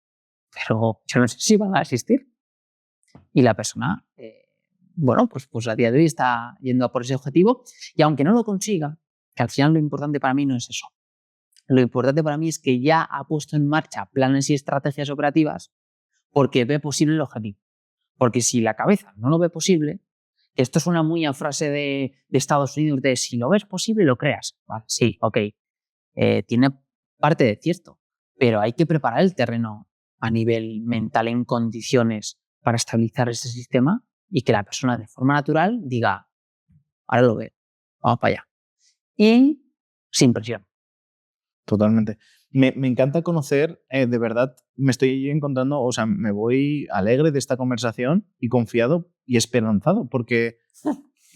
pero yo no sé si van a existir. Y la persona, pues a día de hoy está yendo a por ese objetivo, y aunque no lo consiga, que al final lo importante para mí no es eso. Lo importante para mí es que ya ha puesto en marcha planes y estrategias operativas porque ve posible el objetivo. Porque si la cabeza no lo ve posible, esto suena muy a frase de Estados Unidos de si lo ves posible, lo creas. Vale, sí, ok. Tiene parte de cierto, pero hay que preparar el terreno a nivel mental en condiciones para estabilizar ese sistema y que la persona de forma natural diga, ahora lo veo, vamos para allá. Y sin presión. Totalmente. Me encanta conocer, de verdad, me estoy encontrando, o sea, me voy alegre de esta conversación y confiado y esperanzado, porque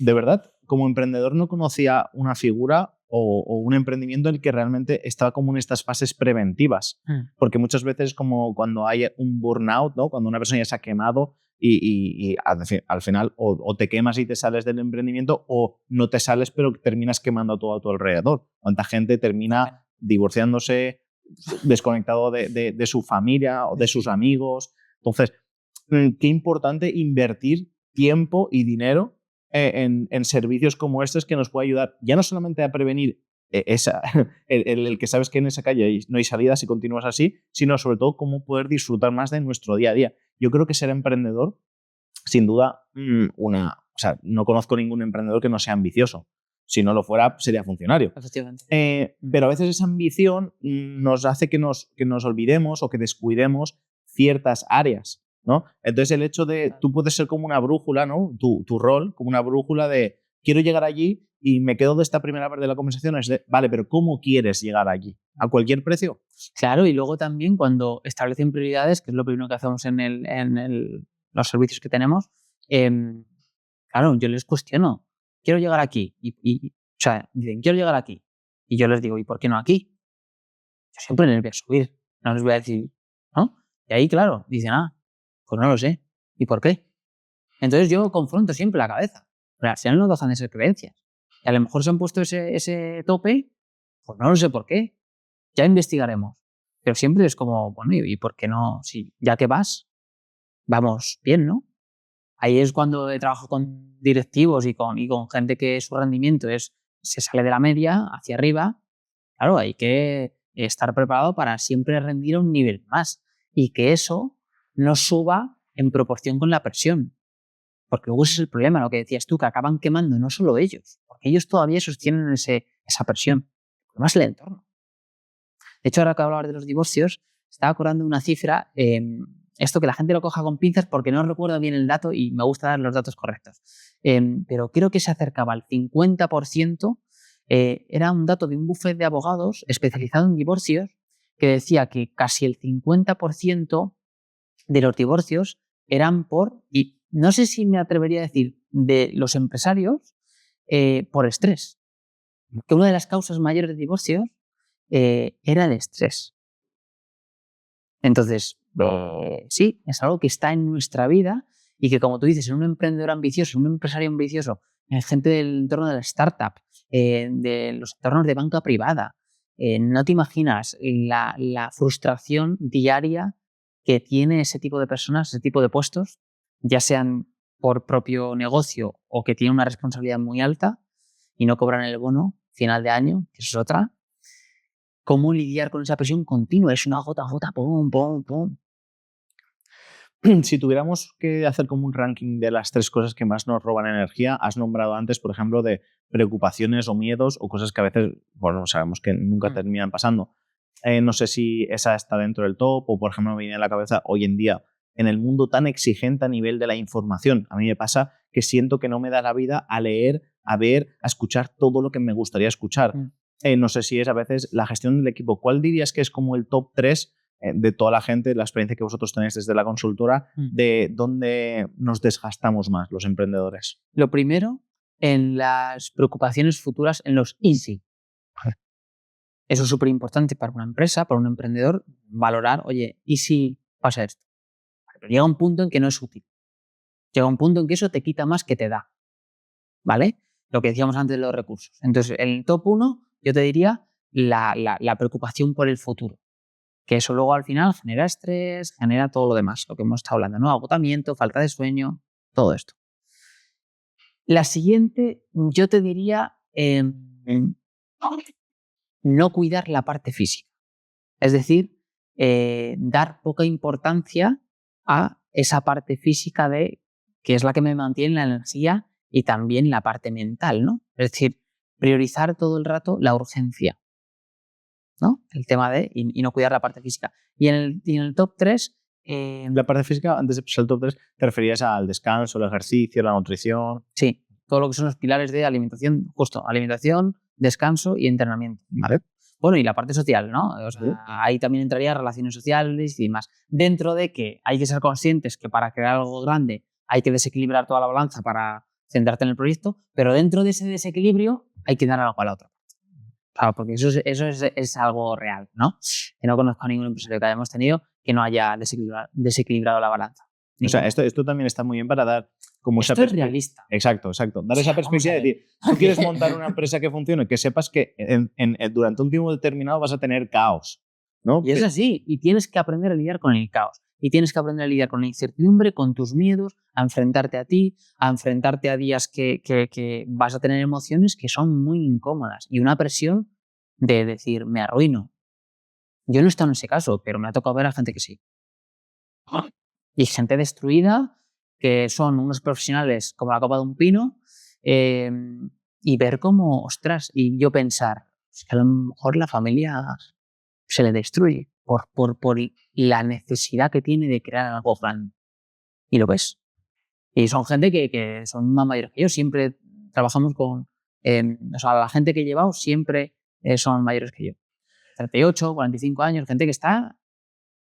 de verdad, como emprendedor no conocía una figura o un emprendimiento en el que realmente estaba como en estas fases preventivas, porque muchas veces como cuando hay un burnout, ¿no? Cuando una persona ya se ha quemado y al final o te quemas y te sales del emprendimiento o no te sales pero terminas quemando todo a tu alrededor. ¿Cuánta gente termina divorciándose, desconectado de su familia o de sus amigos? Entonces, qué importante invertir tiempo y dinero en servicios como estos que nos puede ayudar ya no solamente a prevenir el que sabes que en esa calle no hay salida si continúas así, sino sobre todo cómo poder disfrutar más de nuestro día a día. Yo creo que ser emprendedor, sin duda, o sea, no conozco ningún emprendedor que no sea ambicioso. Si no lo fuera, sería funcionario. Efectivamente. Pero a veces esa ambición nos hace que nos olvidemos o que descuidemos ciertas áreas, ¿no? Entonces el hecho de, tú puedes ser como una brújula, ¿no? Tu rol como una brújula de, quiero llegar allí y me quedo de esta primera parte de la conversación, es de, vale, pero ¿cómo quieres llegar allí? ¿A cualquier precio? Claro, y luego también cuando establecen prioridades, que es lo primero que hacemos los servicios que tenemos, claro, yo les cuestiono, quiero llegar aquí, o sea, dicen, quiero llegar aquí, y yo les digo, ¿y por qué no aquí? Yo siempre les voy a subir, no les voy a decir, ¿no? Y ahí, claro, dicen, pues no lo sé, ¿y por qué? Entonces yo confronto siempre la cabeza, pero al final no dejan de ser creencias, y a lo mejor se han puesto ese tope, pues no lo sé por qué, ya investigaremos, pero siempre es como, bueno, ¿y por qué no? Si ya que vas, vamos bien, ¿no? Ahí es cuando he trabajado con directivos y con gente que su rendimiento se sale de la media hacia arriba. Claro, hay que estar preparado para siempre rendir a un nivel más y que eso no suba en proporción con la presión. Porque luego ese es el problema, lo que decías tú, que acaban quemando no solo ellos, porque ellos todavía sostienen esa presión. El problema es el entorno. De hecho, ahora que hablabas de los divorcios, estaba acordando una cifra, esto que la gente lo coja con pinzas porque no recuerdo bien el dato y me gusta dar los datos correctos, pero creo que se acercaba al 50%, era un dato de un bufete de abogados especializado en divorcios que decía que casi el 50% de los divorcios eran y no sé si me atrevería a decir, de los empresarios, por estrés. Que una de las causas mayores de divorcios era el estrés. Entonces, sí, es algo que está en nuestra vida y que, como tú dices, en un emprendedor ambicioso, en un empresario ambicioso, en gente del entorno de la startup, de los entornos de banca privada, no te imaginas la frustración diaria que tiene ese tipo de personas, ese tipo de puestos, ya sean por propio negocio o que tienen una responsabilidad muy alta y no cobran el bono final de año, que eso es otra. ¿Cómo lidiar con esa presión continua? Es una gota a gota, pum, pum, pum. Si tuviéramos que hacer como un ranking de las 3 cosas que más nos roban energía, has nombrado antes, por ejemplo, de preocupaciones o miedos o cosas que a veces, bueno, sabemos que nunca terminan pasando. No sé si esa está dentro del top o, por ejemplo, me viene a la cabeza hoy en día, en el mundo tan exigente a nivel de la información. A mí me pasa que siento que no me da la vida a leer, a ver, a escuchar todo lo que me gustaría escuchar. No sé si es a veces la gestión del equipo. ¿Cuál dirías que es como el top 3 de toda la gente, la experiencia que vosotros tenéis desde la consultora, de dónde nos desgastamos más los emprendedores? Lo primero, en las preocupaciones futuras, en los easy. Eso es súper importante para una empresa, para un emprendedor, valorar, oye, ¿y si pasa esto? Pero llega un punto en que no es útil. Llega un punto en que eso te quita más que te da. ¿Vale? Lo que decíamos antes de los recursos. Entonces, en el top 1, yo te diría la preocupación por el futuro. Que eso luego al final genera estrés, genera todo lo demás, lo que hemos estado hablando, ¿no? Agotamiento, falta de sueño, todo esto. La siguiente, yo te diría no cuidar la parte física. Es decir, dar poca importancia a esa parte física que es la que me mantiene la energía y también la parte mental, ¿no? Es decir, priorizar todo el rato la urgencia. ¿no? El tema de y no cuidar la parte física. Y en el top 3... La parte física, antes de pasar al top 3, te referías al descanso, el ejercicio, la nutrición. Sí, todo lo que son los pilares de alimentación, justo, alimentación, descanso y entrenamiento. Vale. Bueno, y la parte social, ¿no? O sea, Sí. ahí también entraría relaciones sociales y demás. Dentro de que hay que ser conscientes que para crear algo grande hay que desequilibrar toda la balanza para centrarte en el proyecto, pero dentro de ese desequilibrio hay que dar algo a la otra. Claro, porque eso es algo real, ¿no? Que no conozco a ningún empresario que hayamos tenido que no haya desequilibrado la balanza. O sea, esto también está muy bien para dar como esa Esto es perspectiva. realista. Exacto. Dar esa perspectiva de decir, tú quieres montar una empresa que funcione, que sepas que durante un tiempo determinado vas a tener caos, ¿no? Y es así, y tienes que aprender a lidiar con el caos. Y tienes que aprender a lidiar con la incertidumbre, con tus miedos, a enfrentarte a ti, a enfrentarte a días que vas a tener emociones que son muy incómodas y una presión de decir, me arruino. Yo no he estado en ese caso, pero me ha tocado ver a gente que sí. Y gente destruida, que son unos profesionales como la copa de un pino, y ver cómo, ostras, y yo pensar, es que a lo mejor la familia se le destruye por la necesidad que tiene de crear algo grande. Y lo ves. Y son gente que son más mayores que yo. Siempre trabajamos con... o sea, la gente que he llevado siempre son mayores que yo. 38, 45 años, gente que está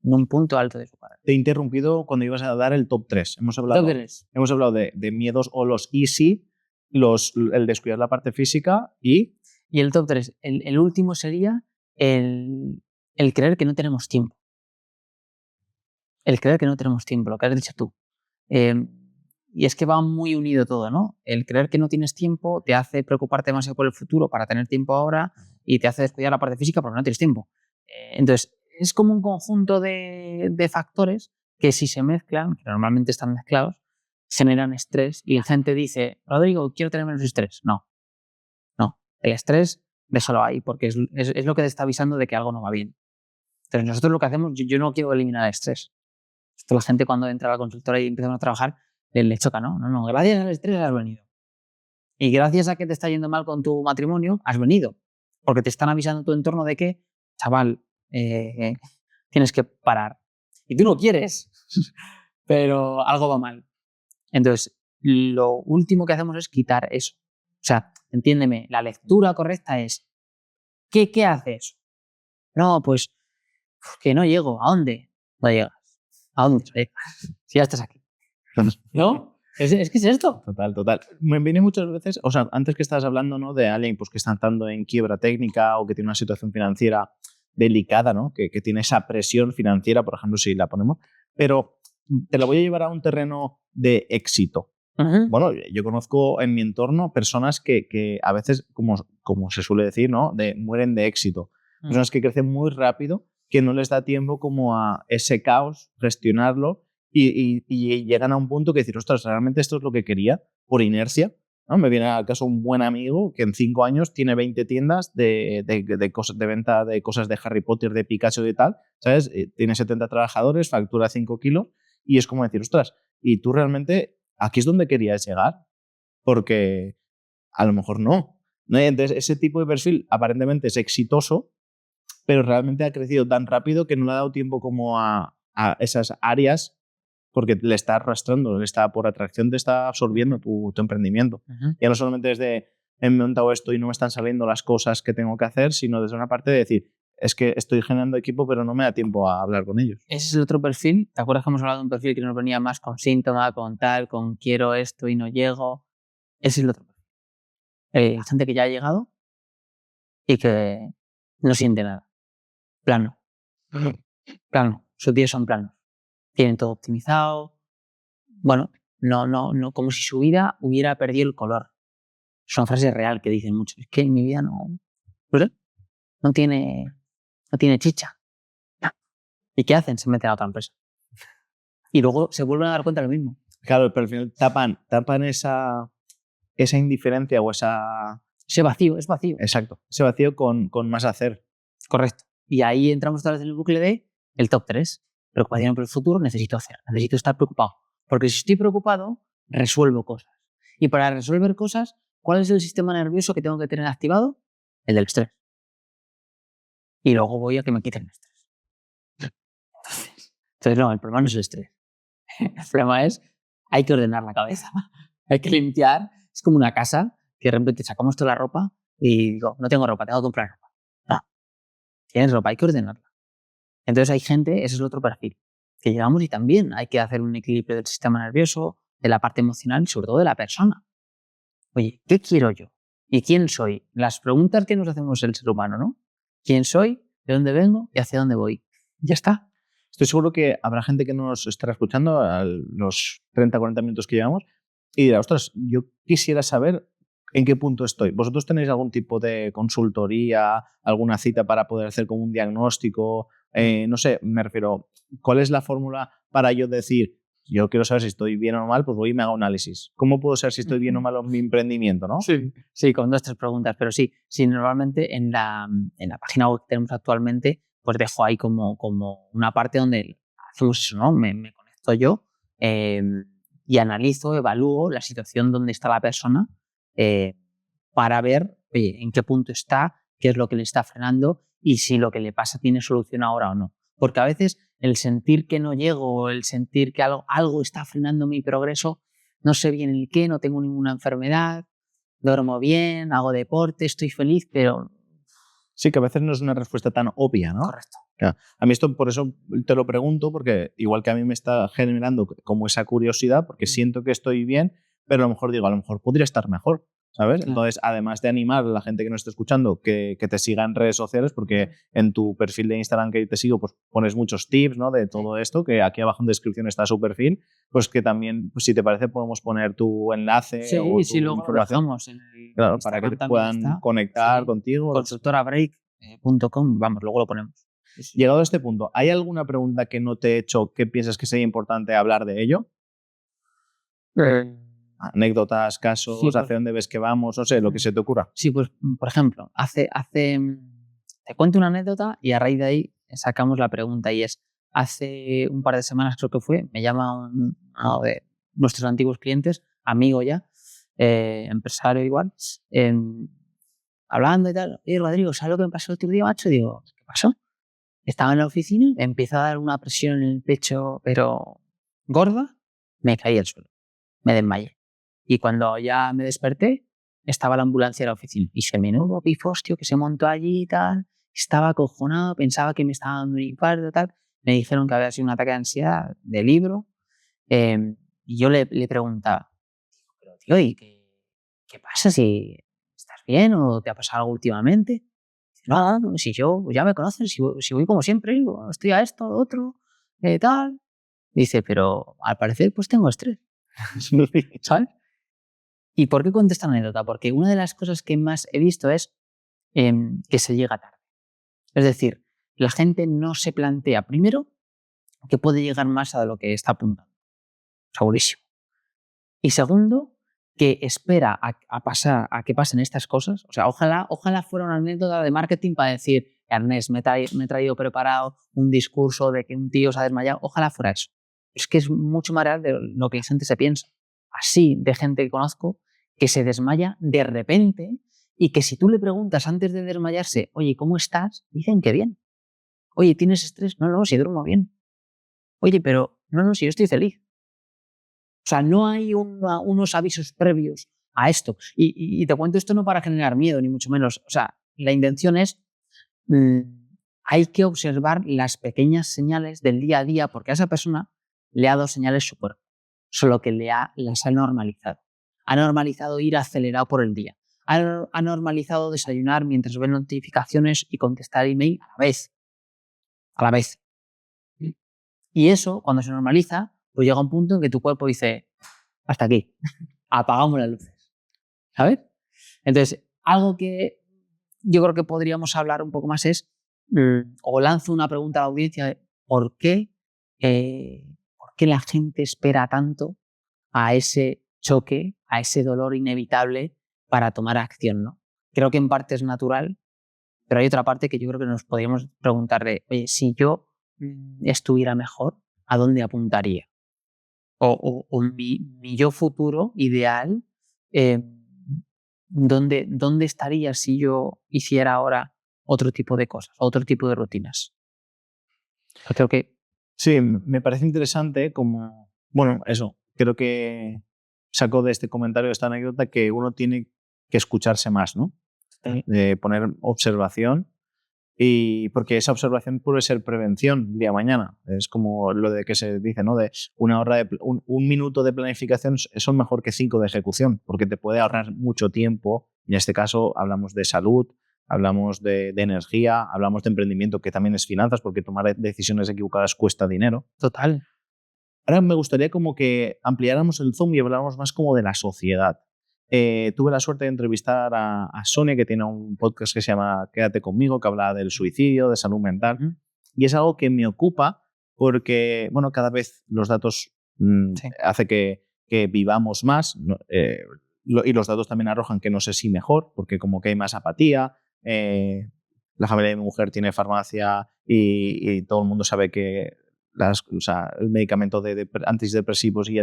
en un punto alto de su carrera. Te he interrumpido cuando ibas a dar el top 3. Hemos hablado de miedos o los easy, el descuidar la parte física y... Y el top 3, el último sería el creer que no tenemos tiempo. El creer que no tenemos tiempo, lo que has dicho tú. Y es que va muy unido todo, ¿no? El creer que no tienes tiempo te hace preocuparte demasiado por el futuro para tener tiempo ahora y te hace descuidar la parte física porque no tienes tiempo. Entonces, es como un conjunto de factores que si se mezclan, que normalmente están mezclados, generan estrés y la gente dice, Rodrigo, quiero tener menos estrés. No. El estrés, déjalo ahí porque es lo que te está avisando de que algo no va bien. Entonces, nosotros lo que hacemos, yo no quiero eliminar el estrés. Esto la gente cuando entra a la consultora y empezamos a trabajar, le choca, ¿no? No, gracias al estrés has venido. Y gracias a que te está yendo mal con tu matrimonio, has venido. Porque te están avisando tu entorno de que, chaval, tienes que parar. Y tú no quieres, pero algo va mal. Entonces, lo último que hacemos es quitar eso. O sea, entiéndeme, la lectura correcta es, ¿qué hace eso? No, pues, que no llego. ¿A dónde? No llegas. ¿A dónde llegas? Si ya estás aquí. ¿No? ¿Es que es esto? Total. Me viene muchas veces, o sea, antes que estabas hablando, ¿no?, de alguien pues, que está entrando en quiebra técnica o que tiene una situación financiera delicada, ¿no?, que tiene esa presión financiera, por ejemplo, si la ponemos, pero te la voy a llevar a un terreno de éxito. Uh-huh. Bueno, yo conozco en mi entorno personas que a veces, como se suele decir, ¿no?, mueren de éxito. Personas que crecen muy rápido, que no les da tiempo como a ese caos, gestionarlo y llegan a un punto que decir, ostras, realmente esto es lo que quería, por inercia, ¿no? Me viene al caso un buen amigo que en 5 años tiene 20 tiendas de venta de cosas de Harry Potter, de Pikachu y tal, ¿sabes? Tiene 70 trabajadores, factura 5 kilos y es como decir, ostras, ¿y tú realmente aquí es donde querías llegar? Porque a lo mejor no. Entonces, ese tipo de perfil aparentemente es exitoso, pero realmente ha crecido tan rápido que no le ha dado tiempo como a esas áreas porque le está arrastrando, por atracción te está absorbiendo tu emprendimiento. Uh-huh. Ya no solamente es de he montado esto y no me están saliendo las cosas que tengo que hacer, sino desde una parte de decir, es que estoy generando equipo pero no me da tiempo a hablar con ellos. Ese es el otro perfil. ¿Te acuerdas que hemos hablado de un perfil que nos venía más con síntoma, con tal, con quiero esto y no llego? Ese es el otro perfil. Gente que ya ha llegado y que no siente nada. Plano. Plano. Sus días son planos. Tienen todo optimizado. Bueno, no, como si su vida hubiera perdido el color. Es una frase real que dicen muchos. Es que mi vida no tiene chicha. ¿Y qué hacen? Se meten a otra empresa. Y luego se vuelven a dar cuenta de lo mismo. Claro, pero al final tapan esa indiferencia o ese vacío, es vacío. Exacto, ese vacío con más hacer. Correcto. Y ahí entramos otra vez en el bucle de el top 3. Preocupación por el futuro, necesito hacer, necesito estar preocupado. Porque si estoy preocupado, resuelvo cosas. Y para resolver cosas, ¿cuál es el sistema nervioso que tengo que tener activado? El del estrés. y luego voy a que me quiten el estrés. Entonces, no, el problema no es el estrés. El problema es, hay que ordenar la cabeza, hay que limpiar. Es como una casa que de repente sacamos toda la ropa y digo, no tengo ropa, tengo que comprar ropa. No, tienes ropa, hay que ordenarla. Entonces hay gente, ese es el otro perfil, que llegamos y también hay que hacer un equilibrio del sistema nervioso, de la parte emocional y sobre todo de la persona. Oye, ¿qué quiero yo? ¿Y quién soy? Las preguntas que nos hacemos el ser humano, ¿no? ¿Quién soy? ¿De dónde vengo? ¿Y hacia dónde voy? Ya está. Estoy seguro que habrá gente que nos estará escuchando a los 30, 40 minutos que llevamos y dirá, ostras, yo quisiera saber en qué punto estoy. ¿Vosotros tenéis algún tipo de consultoría, alguna cita para poder hacer como un diagnóstico? No sé, me refiero, ¿cuál es la fórmula para yo decir, yo quiero saber si estoy bien o mal, pues voy y me hago un análisis? ¿Cómo puedo saber si estoy bien o mal en mi emprendimiento, no? Sí, con 2 o 3 preguntas, pero sí, normalmente en la página web que tenemos actualmente, pues dejo ahí como una parte donde hacemos eso, ¿no? Me conecto yo y analizo, evalúo la situación donde está la persona para ver, oye, en qué punto está, qué es lo que le está frenando y si lo que le pasa tiene solución ahora o no. Porque a veces el sentir que no llego, el sentir que algo está frenando mi progreso, no sé bien el qué, no tengo ninguna enfermedad, duermo bien, hago deporte, estoy feliz, pero... Sí, que a veces no es una respuesta tan obvia, ¿no? Correcto. Claro. A mí esto, por eso te lo pregunto, porque igual que a mí me está generando como esa curiosidad, porque siento que estoy bien, pero a lo mejor digo, a lo mejor podría estar mejor, ¿sabes? Claro. Entonces, además de animar a la gente que nos está escuchando que te siga en redes sociales, porque en tu perfil de Instagram que te sigo, pues pones muchos tips, ¿no? De todo esto, que aquí abajo en descripción está su perfil, pues que también, pues si te parece, podemos poner tu enlace o tu luego lo información. dejamos en el Claro, para que Instagram te también puedan está. conectar contigo. Consultorabreak.com, vamos, luego lo ponemos. Sí. Llegado a este punto, ¿hay alguna pregunta que no te he hecho que piensas que sería importante hablar de ello? Anécdotas, casos, Sí, pues, hacia dónde ves que vamos, no sé, lo que se te ocurra. sí, pues por ejemplo, te cuento una anécdota y a raíz de ahí sacamos la pregunta y es, hace un par de semanas creo que fue, me llama uno de nuestros antiguos clientes, amigo ya, empresario igual, hablando y tal, oye Rodrigo, ¿sabes lo que me pasó el otro día, macho? Digo, ¿qué pasó? Estaba en la oficina, me empieza a dar una presión en el pecho, pero gorda, me caí al suelo, me desmayé. Y cuando ya me desperté, estaba la ambulancia en la oficina. Y se menudo pifostio que se montó allí y tal. Estaba acojonado, pensaba que me estaba dando un infarto y tal. Me dijeron que había sido un ataque de ansiedad de libro. Y yo le preguntaba, pero tío, ¿y qué pasa? ¿Si estás bien o te ha pasado algo últimamente? Dice, no, no, si yo ya me conocen, si voy como siempre, digo, estoy a esto, a lo otro, tal. Dice, pero al parecer pues tengo estrés. ¿Sabes? ¿Y por qué cuento esta anécdota? Porque una de las cosas que más he visto es que se llega tarde. Es decir, la gente no se plantea, primero, que puede llegar más a lo que está apuntando. Segurísimo. Y segundo, que espera a que pasen estas cosas. O sea, ojalá fuera una anécdota de marketing para decir, Ernest, me he traído preparado un discurso de que un tío se ha desmayado. Ojalá fuera eso. Es que es mucho más real de lo que la gente se piensa. Así de gente que conozco que se desmaya de repente y que si tú le preguntas antes de desmayarse, oye, ¿cómo estás? Dicen que bien. Oye, ¿tienes estrés? No, no, si duermo bien. Oye, pero no, si yo estoy feliz. O sea, no hay unos avisos previos a esto. Y te cuento esto no para generar miedo, ni mucho menos. O sea, la intención es, hay que observar las pequeñas señales del día a día porque a esa persona le ha dado señales su cuerpo, solo que las ha normalizado. Ha normalizado ir acelerado por el día. Ha normalizado desayunar mientras ve notificaciones y contestar email a la vez. A la vez. Y eso, cuando se normaliza, pues llega un punto en que tu cuerpo dice, hasta aquí, apagamos las luces, ¿sabes? Entonces, algo que yo creo que podríamos hablar un poco más es, o lanzo una pregunta a la audiencia de ¿por qué la gente espera tanto a ese choque, a ese dolor inevitable para tomar acción, ¿no? Creo que en parte es natural, pero hay otra parte que yo creo que nos podríamos preguntar de, oye, si yo estuviera mejor, ¿a dónde apuntaría? O mi yo futuro ideal, ¿dónde estaría si yo hiciera ahora otro tipo de cosas, otro tipo de rutinas. Yo creo que... Sí, me parece interesante como, bueno, eso, creo que saco de este comentario, de esta anécdota, que uno tiene que escucharse más, ¿no? De poner observación, y porque esa observación puede ser prevención día a mañana. Es como lo de que se dice, ¿no? De un minuto de planificación son mejor que 5 de ejecución, porque te puede ahorrar mucho tiempo. Y en este caso hablamos de salud, hablamos de energía, hablamos de emprendimiento, que también es finanzas, porque tomar decisiones equivocadas cuesta dinero. Total. Ahora me gustaría como que ampliáramos el zoom y habláramos más como de la sociedad. Tuve la suerte de entrevistar a Sonia, que tiene un podcast que se llama Quédate conmigo, que habla del suicidio, de salud mental. Y es algo que me ocupa porque, bueno, cada vez los datos hace que vivamos más, ¿no? Y los datos también arrojan que no sé si mejor, porque como que hay más apatía. La familia de mi mujer tiene farmacia y todo el mundo sabe que el medicamento de antidepresivos y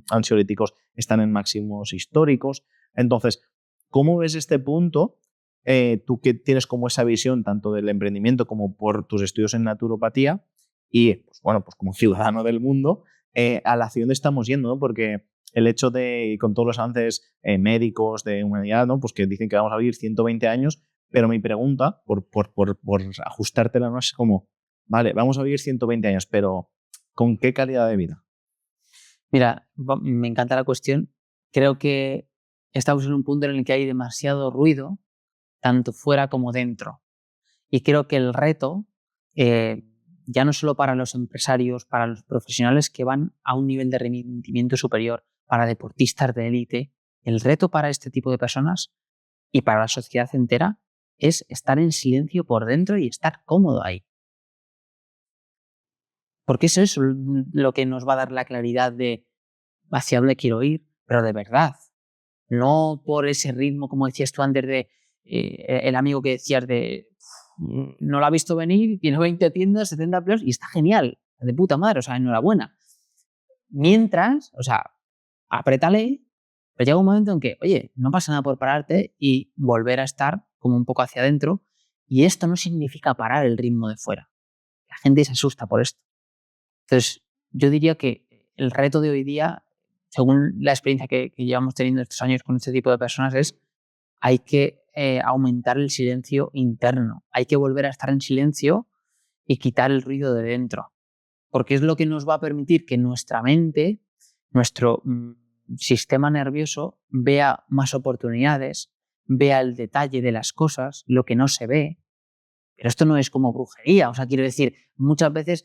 ansiolíticos están en máximos históricos. Entonces, ¿cómo ves este punto? Tú que tienes como esa visión tanto del emprendimiento como por tus estudios en naturopatía y, pues, bueno, pues como ciudadano del mundo, a la hacia dónde estamos yendo, ¿no? Porque el hecho de, con todos los avances médicos de humanidad, ¿no? Pues que dicen que vamos a vivir 120 años, pero mi pregunta, por ajustártela, ¿no? Es como, vale, vamos a vivir 120 años, pero ¿con qué calidad de vida? Mira, me encanta la cuestión. Creo que estamos en un punto en el que hay demasiado ruido, tanto fuera como dentro. Y creo que el reto, ya no solo para los empresarios, para los profesionales que van a un nivel de rendimiento superior, para deportistas de élite, el reto para este tipo de personas y para la sociedad entera es estar en silencio por dentro y estar cómodo ahí. Porque es eso lo que nos va a dar la claridad de hacia dónde quiero ir, pero de verdad. No por ese ritmo, como decías tú antes, de el amigo que decías de no lo ha visto venir, tiene 20 tiendas, 70 empleos y está genial, de puta madre, o sea, enhorabuena. Mientras, o sea, apriétale, pero llega un momento en que, oye, no pasa nada por pararte y volver a estar como un poco hacia adentro, y esto no significa parar el ritmo de fuera. La gente se asusta por esto. Entonces, yo diría que el reto de hoy día, según la experiencia que llevamos teniendo estos años con este tipo de personas, es hay que aumentar el silencio interno. Hay que volver a estar en silencio y quitar el ruido de dentro. Porque es lo que nos va a permitir que nuestra mente, nuestro sistema nervioso, vea más oportunidades, vea el detalle de las cosas, lo que no se ve. Pero esto no es como brujería. O sea, quiero decir, muchas veces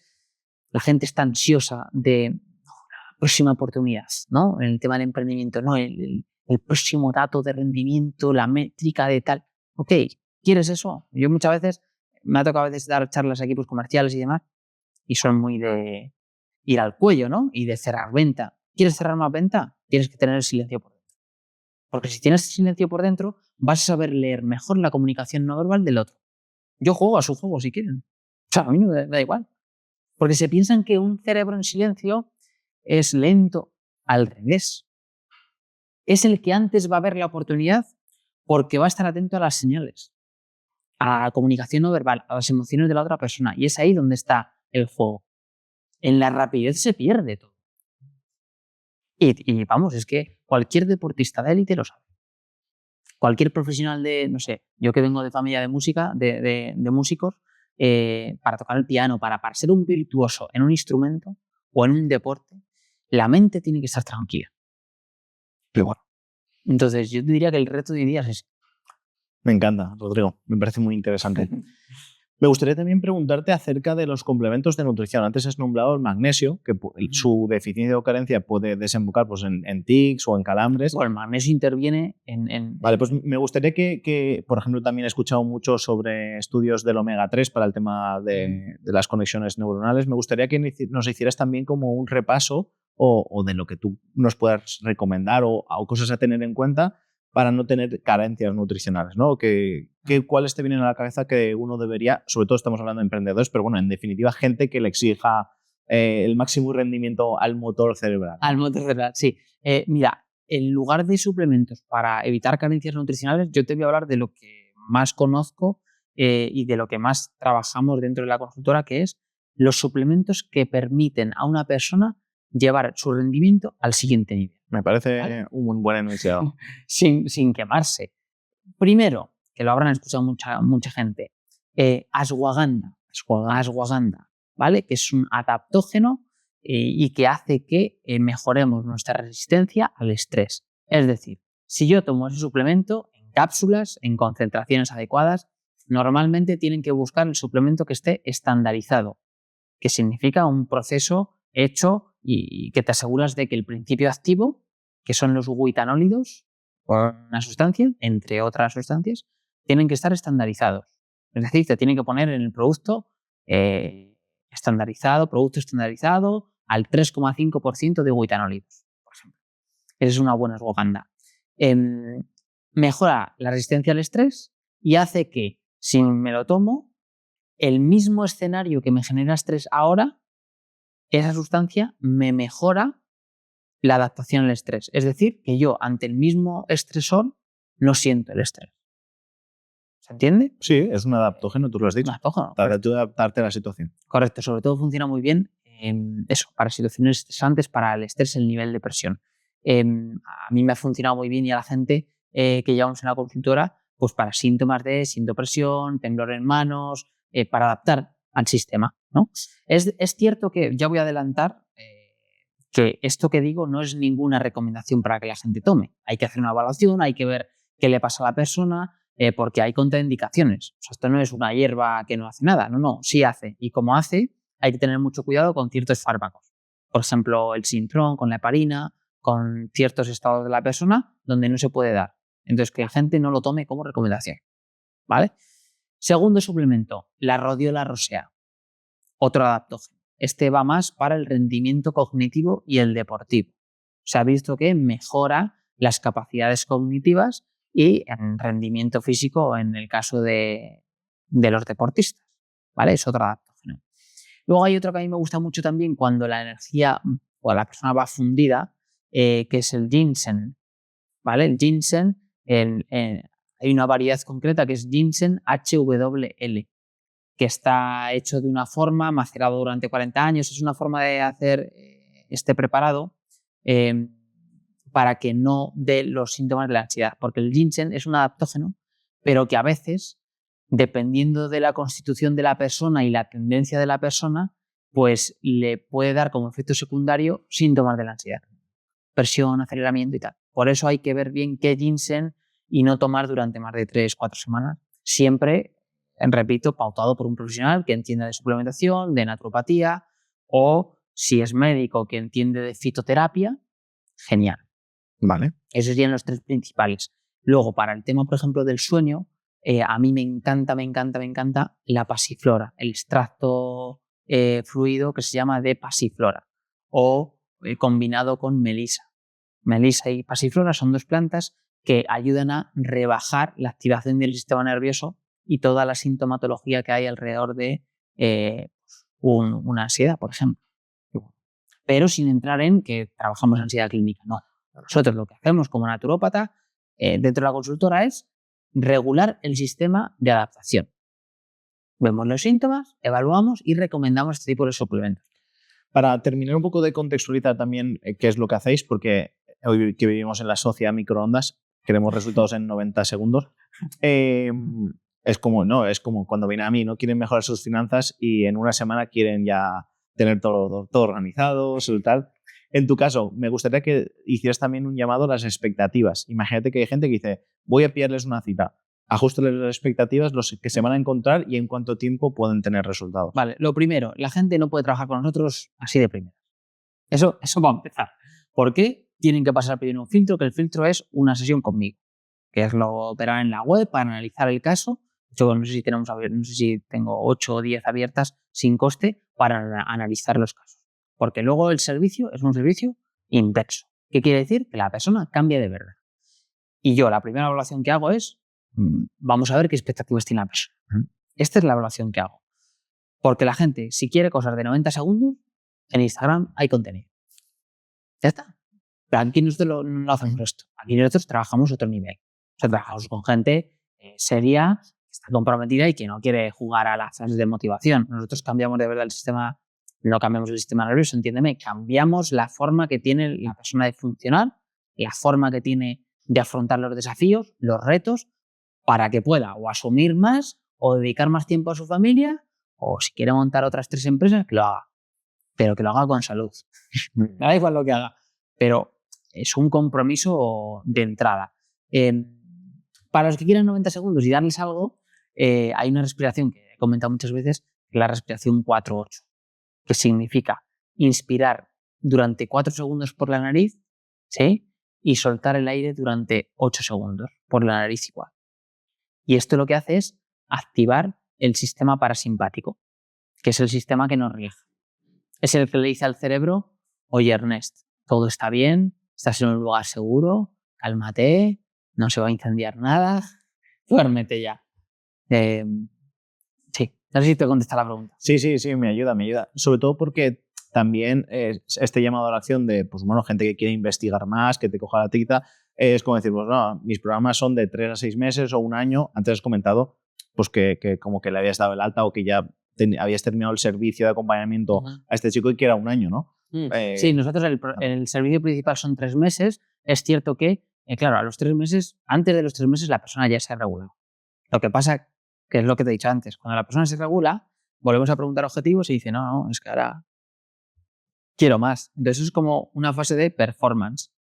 la gente está ansiosa de la próxima oportunidad, ¿no? En el tema del emprendimiento, ¿no? El próximo dato de rendimiento, la métrica de tal. Ok, ¿quieres eso? Yo muchas veces, me ha tocado a veces dar charlas a equipos comerciales y demás, y son muy de ir al cuello, ¿no? Y de cerrar venta. ¿Quieres cerrar más venta? Tienes que tener el silencio por dentro. Porque si tienes silencio por dentro, vas a saber leer mejor la comunicación no verbal del otro. Yo juego a su juego si quieren. O sea, a mí me da igual. Porque se piensan que un cerebro en silencio es lento. Al revés. Es el que antes va a ver la oportunidad porque va a estar atento a las señales, a la comunicación no verbal, a las emociones de la otra persona. Y es ahí donde está el juego. En la rapidez se pierde todo. Y vamos, es que cualquier deportista de élite lo sabe. Cualquier profesional de, no sé, yo que vengo de familia de música, de músicos, para tocar el piano, para ser un virtuoso en un instrumento o en un deporte, la mente tiene que estar tranquila. Pero bueno, entonces yo te diría que el reto de hoy día es ese. Me encanta, Rodrigo, me parece muy interesante. Me gustaría también preguntarte acerca de los complementos de nutrición. Antes has nombrado el magnesio, que su deficiencia o carencia puede desembocar pues, en tics o en calambres. Bueno, el magnesio interviene en... Vale, pues me gustaría que, por ejemplo, también he escuchado mucho sobre estudios del omega 3 para el tema de las conexiones neuronales. Me gustaría que nos hicieras también como un repaso o de lo que tú nos puedas recomendar o cosas a tener en cuenta para no tener carencias nutricionales, ¿no? ¿Cuáles te vienen a la cabeza que uno debería, sobre todo estamos hablando de emprendedores, pero bueno, en definitiva, gente que le exija el máximo rendimiento al motor cerebral? Al motor cerebral, sí. Mira, en lugar de suplementos para evitar carencias nutricionales, yo te voy a hablar de lo que más conozco y de lo que más trabajamos dentro de la consultora, que es los suplementos que permiten a una persona llevar su rendimiento al siguiente nivel. Me parece un buen enunciado. sin quemarse. Primero, que lo habrán escuchado mucha gente, ashwagandha, ¿vale? Que es un adaptógeno y que hace que mejoremos nuestra resistencia al estrés. Es decir, si yo tomo ese suplemento en cápsulas, en concentraciones adecuadas, normalmente tienen que buscar el suplemento que esté estandarizado, que significa un proceso hecho y que te aseguras de que el principio activo, que son los guitanólidos, una sustancia, entre otras sustancias, tienen que estar estandarizados. Es decir, te tienen que poner en el producto producto estandarizado al 3,5% de guitanólidos, por ejemplo. Esa es una buena ashwagandha. Mejora la resistencia al estrés y hace que, si me lo tomo, el mismo escenario que me genera estrés ahora, esa sustancia me mejora la adaptación al estrés. Es decir, que yo ante el mismo estresor no siento el estrés. ¿Se entiende? Sí, es un adaptógeno, tú lo has dicho. Un adaptógeno. Para adaptarte a la situación. Correcto, sobre todo funciona muy bien para situaciones estresantes, para el estrés, el nivel de presión. A mí me ha funcionado muy bien y a la gente que llevamos en la consultora, pues para síntomas de sintopresión, temblor en manos, para adaptar al sistema, ¿no? Es cierto que, ya voy a adelantar, que esto que digo no es ninguna recomendación para que la gente tome. Hay que hacer una evaluación, hay que ver qué le pasa a la persona, porque hay contraindicaciones. O sea, esto no es una hierba que no hace nada, no, sí hace. Y como hace, hay que tener mucho cuidado con ciertos fármacos. Por ejemplo, el Sintrón, con la heparina, con ciertos estados de la persona donde no se puede dar. Entonces, que la gente no lo tome como recomendación, ¿vale? Segundo suplemento, la Rhodiola rosea, otro adaptógeno. Este va más para el rendimiento cognitivo y el deportivo. Se ha visto que mejora las capacidades cognitivas y en rendimiento físico en el caso de los deportistas, ¿vale? Es otro adaptógeno. Luego hay otro que a mí me gusta mucho también cuando la energía o la persona va fundida, que es el ginseng, ¿vale? El ginseng, hay una variedad concreta que es ginseng HWL, que está hecho de una forma, macerado durante 40 años. Es una forma de hacer este preparado para que no dé los síntomas de la ansiedad, porque el ginseng es un adaptógeno, pero que a veces, dependiendo de la constitución de la persona y la tendencia de la persona, pues le puede dar como efecto secundario síntomas de la ansiedad, presión, aceleramiento y tal. Por eso hay que ver bien qué ginseng y no tomar durante más de 3-4 semanas. Siempre, repito, pautado por un profesional que entienda de suplementación, de naturopatía, o si es médico que entiende de fitoterapia, genial. Vale. Esos serían los tres principales. Luego, para el tema, por ejemplo, del sueño, a mí me encanta la pasiflora, el extracto fluido que se llama de pasiflora, o combinado con melisa. Melisa y pasiflora son dos plantas que ayudan a rebajar la activación del sistema nervioso y toda la sintomatología que hay alrededor de una ansiedad, por ejemplo. Pero sin entrar en que trabajamos ansiedad clínica, no. Nosotros lo que hacemos como naturópata dentro de la consultora es regular el sistema de adaptación. Vemos los síntomas, evaluamos y recomendamos este tipo de suplementos. Para terminar un poco de contextualizar también qué es lo que hacéis, porque hoy que vivimos en la sociedad microondas, queremos resultados en 90 segundos. Es como cuando viene a mí, ¿no? Quieren mejorar sus finanzas y en una semana quieren ya tener todo organizado, tal. En tu caso, me gustaría que hicieras también un llamado a las expectativas. Imagínate que hay gente que dice, voy a pillarles una cita. Ajústales las expectativas, los que se van a encontrar y en cuánto tiempo pueden tener resultados. Vale, lo primero, la gente no puede trabajar con nosotros así de primeras. Eso va a empezar. ¿Por qué? Tienen que pasar primero un filtro, que el filtro es una sesión conmigo, que es lo verán en la web para analizar el caso. Yo no sé si tengo 8 o 10 abiertas sin coste para analizar los casos. Porque luego el servicio es un servicio inverso. ¿Qué quiere decir? Que la persona cambia de verdad. Y yo la primera evaluación que hago es, vamos a ver qué expectativas tiene la persona. Esta es la evaluación que hago. Porque la gente, si quiere cosas de 90 segundos, en Instagram hay contenido. Ya está. Pero aquí nosotros no hacemos esto. Aquí nosotros trabajamos otro nivel. O sea, trabajamos con gente seria, que está comprometida y que no quiere jugar a las frases de motivación. Nosotros cambiamos de verdad el sistema, no cambiamos el sistema nervioso, entiéndeme, cambiamos la forma que tiene la persona de funcionar, la forma que tiene de afrontar los desafíos, los retos, para que pueda o asumir más o dedicar más tiempo a su familia o si quiere montar otras 3 empresas, que lo haga, pero que lo haga con salud. Me da igual lo que haga, pero es un compromiso de entrada. Para los que quieran 90 segundos y darles algo, hay una respiración que he comentado muchas veces, que es la respiración 4-8, que significa inspirar durante 4 segundos por la nariz, ¿sí? Y soltar el aire durante 8 segundos por la nariz igual. Y esto lo que hace es activar el sistema parasimpático, que es el sistema que nos rige. Es el que le dice al cerebro, oye Ernest, todo está bien, estás en un lugar seguro, cálmate, no se va a incendiar nada, duérmete ya. Sí, no sé si te contesta la pregunta. Sí, me ayuda. Sobre todo porque también este llamado a la acción de, pues bueno, gente que quiere investigar más, que te coja la tita, es como decir, pues no, mis programas son de 3 a 6 meses o un año. Antes has comentado pues que como que le habías dado el alta o que ya habías terminado el servicio de acompañamiento a este chico y que era un año, ¿no? Sí, nosotros el servicio principal son 3 meses. Es cierto que, claro, a los 3 meses, antes de los 3 meses, la persona ya se ha regulado. Lo que pasa, que es lo que te he dicho antes, cuando la persona se regula, volvemos a preguntar objetivos y dice, no, es que ahora quiero más. Entonces es como una fase de performance.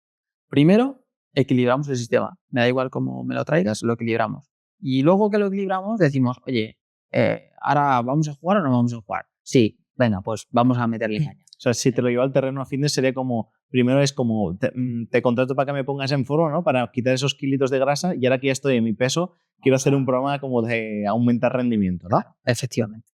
Primero, equilibramos el sistema. Me da igual cómo me lo traigas, lo equilibramos. Y luego que lo equilibramos, decimos, oye, ¿ahora vamos a jugar o no vamos a jugar? Sí, venga, pues vamos a meterle caña. O sea, si te lo llevo al terreno a fitness sería como, primero es como, te contrato para que me pongas en forma, ¿no? Para quitar esos kilitos de grasa y ahora que ya estoy en mi peso, quiero hacer un programa como de aumentar rendimiento, ¿no? Claro, efectivamente.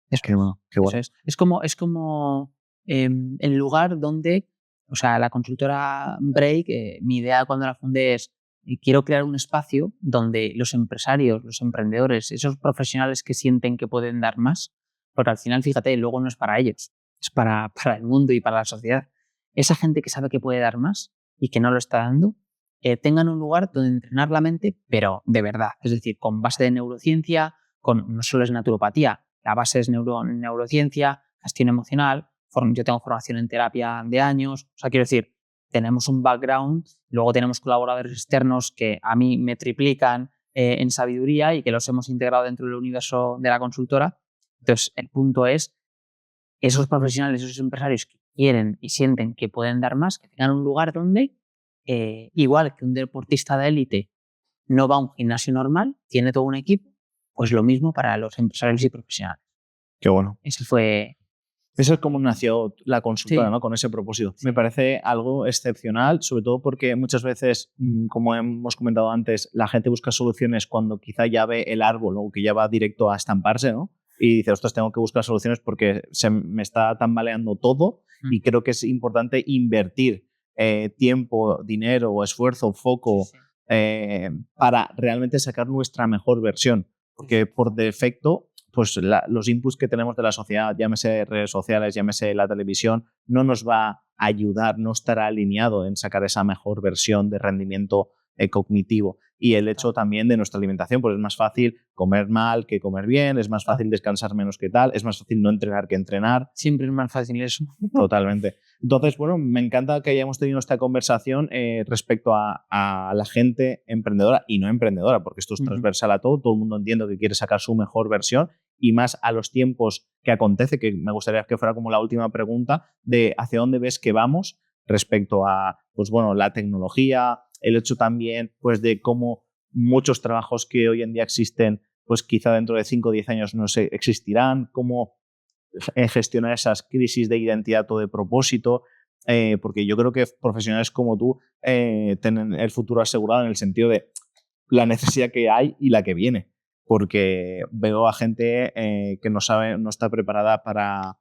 Eso, qué bueno. Eso es. Es como el lugar donde, o sea, la consultora Break, mi idea cuando la fundé es, quiero crear un espacio donde los empresarios, los emprendedores, esos profesionales que sienten que pueden dar más, porque al final, fíjate, luego no es para ellos, es para el mundo y para la sociedad. Esa gente que sabe que puede dar más y que no lo está dando, tengan un lugar donde entrenar la mente, pero de verdad, es decir, con base de neurociencia, no solo es naturopatía, la base es neurociencia, gestión emocional, yo tengo formación en terapia de años, o sea, quiero decir, tenemos un background, luego tenemos colaboradores externos que a mí me triplican en sabiduría y que los hemos integrado dentro del universo de la consultora. Entonces, el punto es, esos profesionales, esos empresarios que quieren y sienten que pueden dar más, que tengan un lugar donde, igual que un deportista de élite no va a un gimnasio normal, tiene todo un equipo, pues lo mismo para los empresarios y profesionales. Qué bueno. Eso es como nació la consultora, sí. ¿no? Con ese propósito. Sí. Me parece algo excepcional, sobre todo porque muchas veces, como hemos comentado antes, la gente busca soluciones cuando quizá ya ve el árbol o que ya va directo a estamparse, ¿no? Y dice, ostras, tengo que buscar soluciones porque se me está tambaleando todo y creo que es importante invertir tiempo, dinero o esfuerzo, foco para realmente sacar nuestra mejor versión. Porque por defecto, pues los inputs que tenemos de la sociedad, llámese redes sociales, llámese la televisión, no nos va a ayudar, no estará alineado en sacar esa mejor versión de rendimiento cognitivo. Y el hecho también de nuestra alimentación, pues es más fácil comer mal que comer bien, es más fácil descansar menos que tal, es más fácil no entrenar que entrenar. Siempre es más fácil eso. Totalmente. Entonces, bueno, me encanta que hayamos tenido esta conversación respecto a la gente emprendedora y no emprendedora, porque esto es transversal a todo el mundo entiende que quiere sacar su mejor versión y más a los tiempos que acontece, que me gustaría que fuera como la última pregunta de hacia dónde ves que vamos respecto a, pues bueno, la tecnología, el hecho también pues de cómo muchos trabajos que hoy en día existen, pues quizá dentro de 5 o 10 años no existirán, cómo gestionar esas crisis de identidad o de propósito, porque yo creo que profesionales como tú tienen el futuro asegurado en el sentido de la necesidad que hay y la que viene, porque veo a gente que no sabe, no está preparada para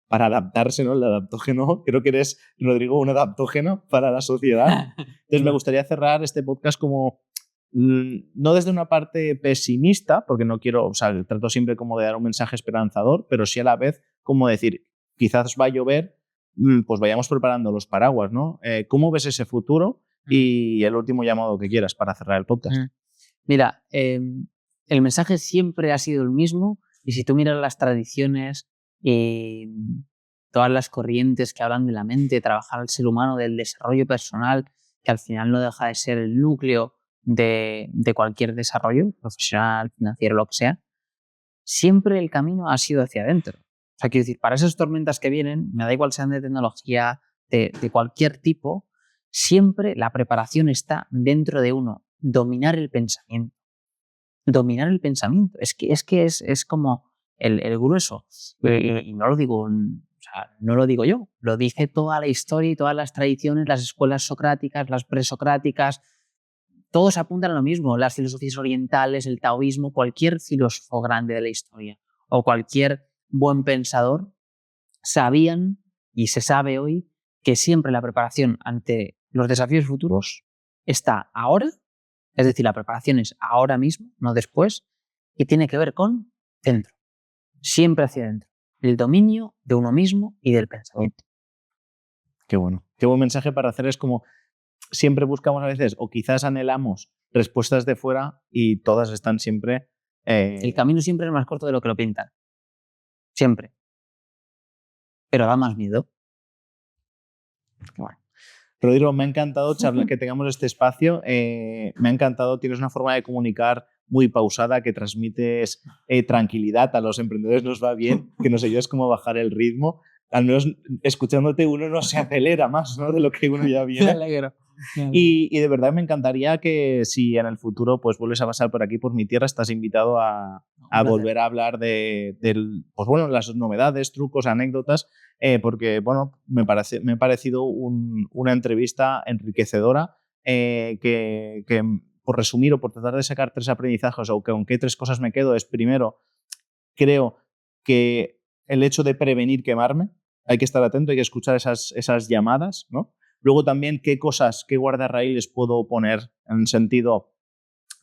adaptarse, ¿no? El adaptógeno. Creo que eres, Rodrigo, un adaptógeno para la sociedad. Entonces me gustaría cerrar este podcast como, no desde una parte pesimista, porque no quiero, o sea, trato siempre como de dar un mensaje esperanzador, pero sí a la vez como decir, quizás va a llover, pues vayamos preparando los paraguas, ¿no? ¿Cómo ves ese futuro? Y el último llamado que quieras para cerrar el podcast. Mira, el mensaje siempre ha sido el mismo y si tú miras las tradiciones y todas las corrientes que hablan de la mente, trabajar al ser humano, del desarrollo personal, que al final no deja de ser el núcleo de cualquier desarrollo profesional, financiero, lo que sea, siempre el camino ha sido hacia adentro. O sea, quiero decir, para esas tormentas que vienen, me da igual sean de tecnología, de cualquier tipo, siempre la preparación está dentro de uno. Dominar el pensamiento. Dominar el pensamiento. Es que es como el grueso. Y no lo digo, o sea, no lo digo yo, lo dice toda la historia y todas las tradiciones, las escuelas socráticas, las presocráticas, todos apuntan a lo mismo, las filosofías orientales, el taoísmo, cualquier filósofo grande de la historia o cualquier buen pensador sabían y se sabe hoy que siempre la preparación ante los desafíos futuros está ahora, es decir, la preparación es ahora mismo, no después, y tiene que ver con dentro, siempre hacia adentro, el dominio de uno mismo y del pensamiento. Qué bueno. Qué buen mensaje para hacer. Es como siempre buscamos a veces, o quizás anhelamos respuestas de fuera y todas están siempre... El camino siempre es más corto de lo que lo pintan. Siempre. Pero da más miedo. Bueno. Rodrigo, me ha encantado que tengamos este espacio. Me ha encantado. Tienes una forma de comunicar muy pausada, que transmites tranquilidad. A los emprendedores nos va bien, que nos ayudas como a bajar el ritmo. Al menos escuchándote uno no se acelera más, ¿no?, de lo que uno ya viene. Me alegro. Y de verdad me encantaría que si en el futuro pues vuelves a pasar por aquí, por mi tierra, estás invitado a volver a hablar de pues bueno, las novedades, trucos, anécdotas, porque bueno, me ha parecido una entrevista enriquecedora, que por resumir o por tratar de sacar 3 aprendizajes, o que aunque 3 cosas me quedo, es primero, creo que el hecho de prevenir quemarme, hay que estar atento, hay que escuchar esas llamadas, ¿no? Luego también qué cosas, qué guardarraíles puedo poner en sentido,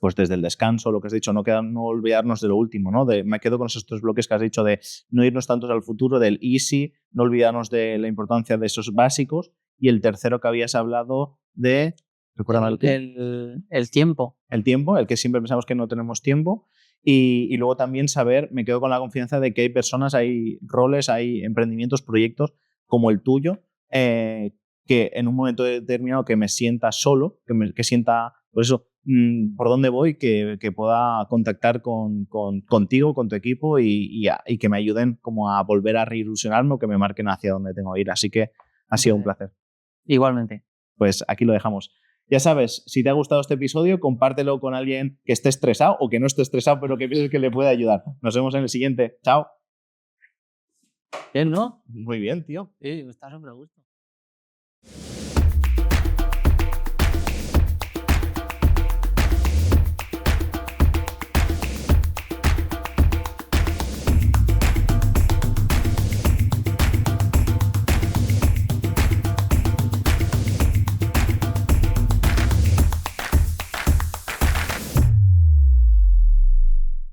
pues desde el descanso, lo que has dicho, no olvidarnos de lo último, ¿no? Me quedo con esos 3 bloques que has dicho de no irnos tantos al futuro, del easy, no olvidarnos de la importancia de esos básicos, y el tercero que habías hablado de... ¿Recuérdame el tiempo. El tiempo, el que siempre pensamos que no tenemos tiempo. Y luego también saber, me quedo con la confianza de que hay personas, hay roles, hay emprendimientos, proyectos como el tuyo, que en un momento determinado que me sienta solo, que sienta, por eso, por dónde voy, que pueda contactar contigo, con tu equipo y que me ayuden como a volver a reilusionarme o que me marquen hacia dónde tengo que ir. Así que ha sido un placer. Igualmente. Pues aquí lo dejamos. Ya sabes, si te ha gustado este episodio, compártelo con alguien que esté estresado o que no esté estresado, pero que pienses que le puede ayudar. Nos vemos en el siguiente. Chao. Bien, ¿no? Muy bien, tío. Sí, me está súper a gusto.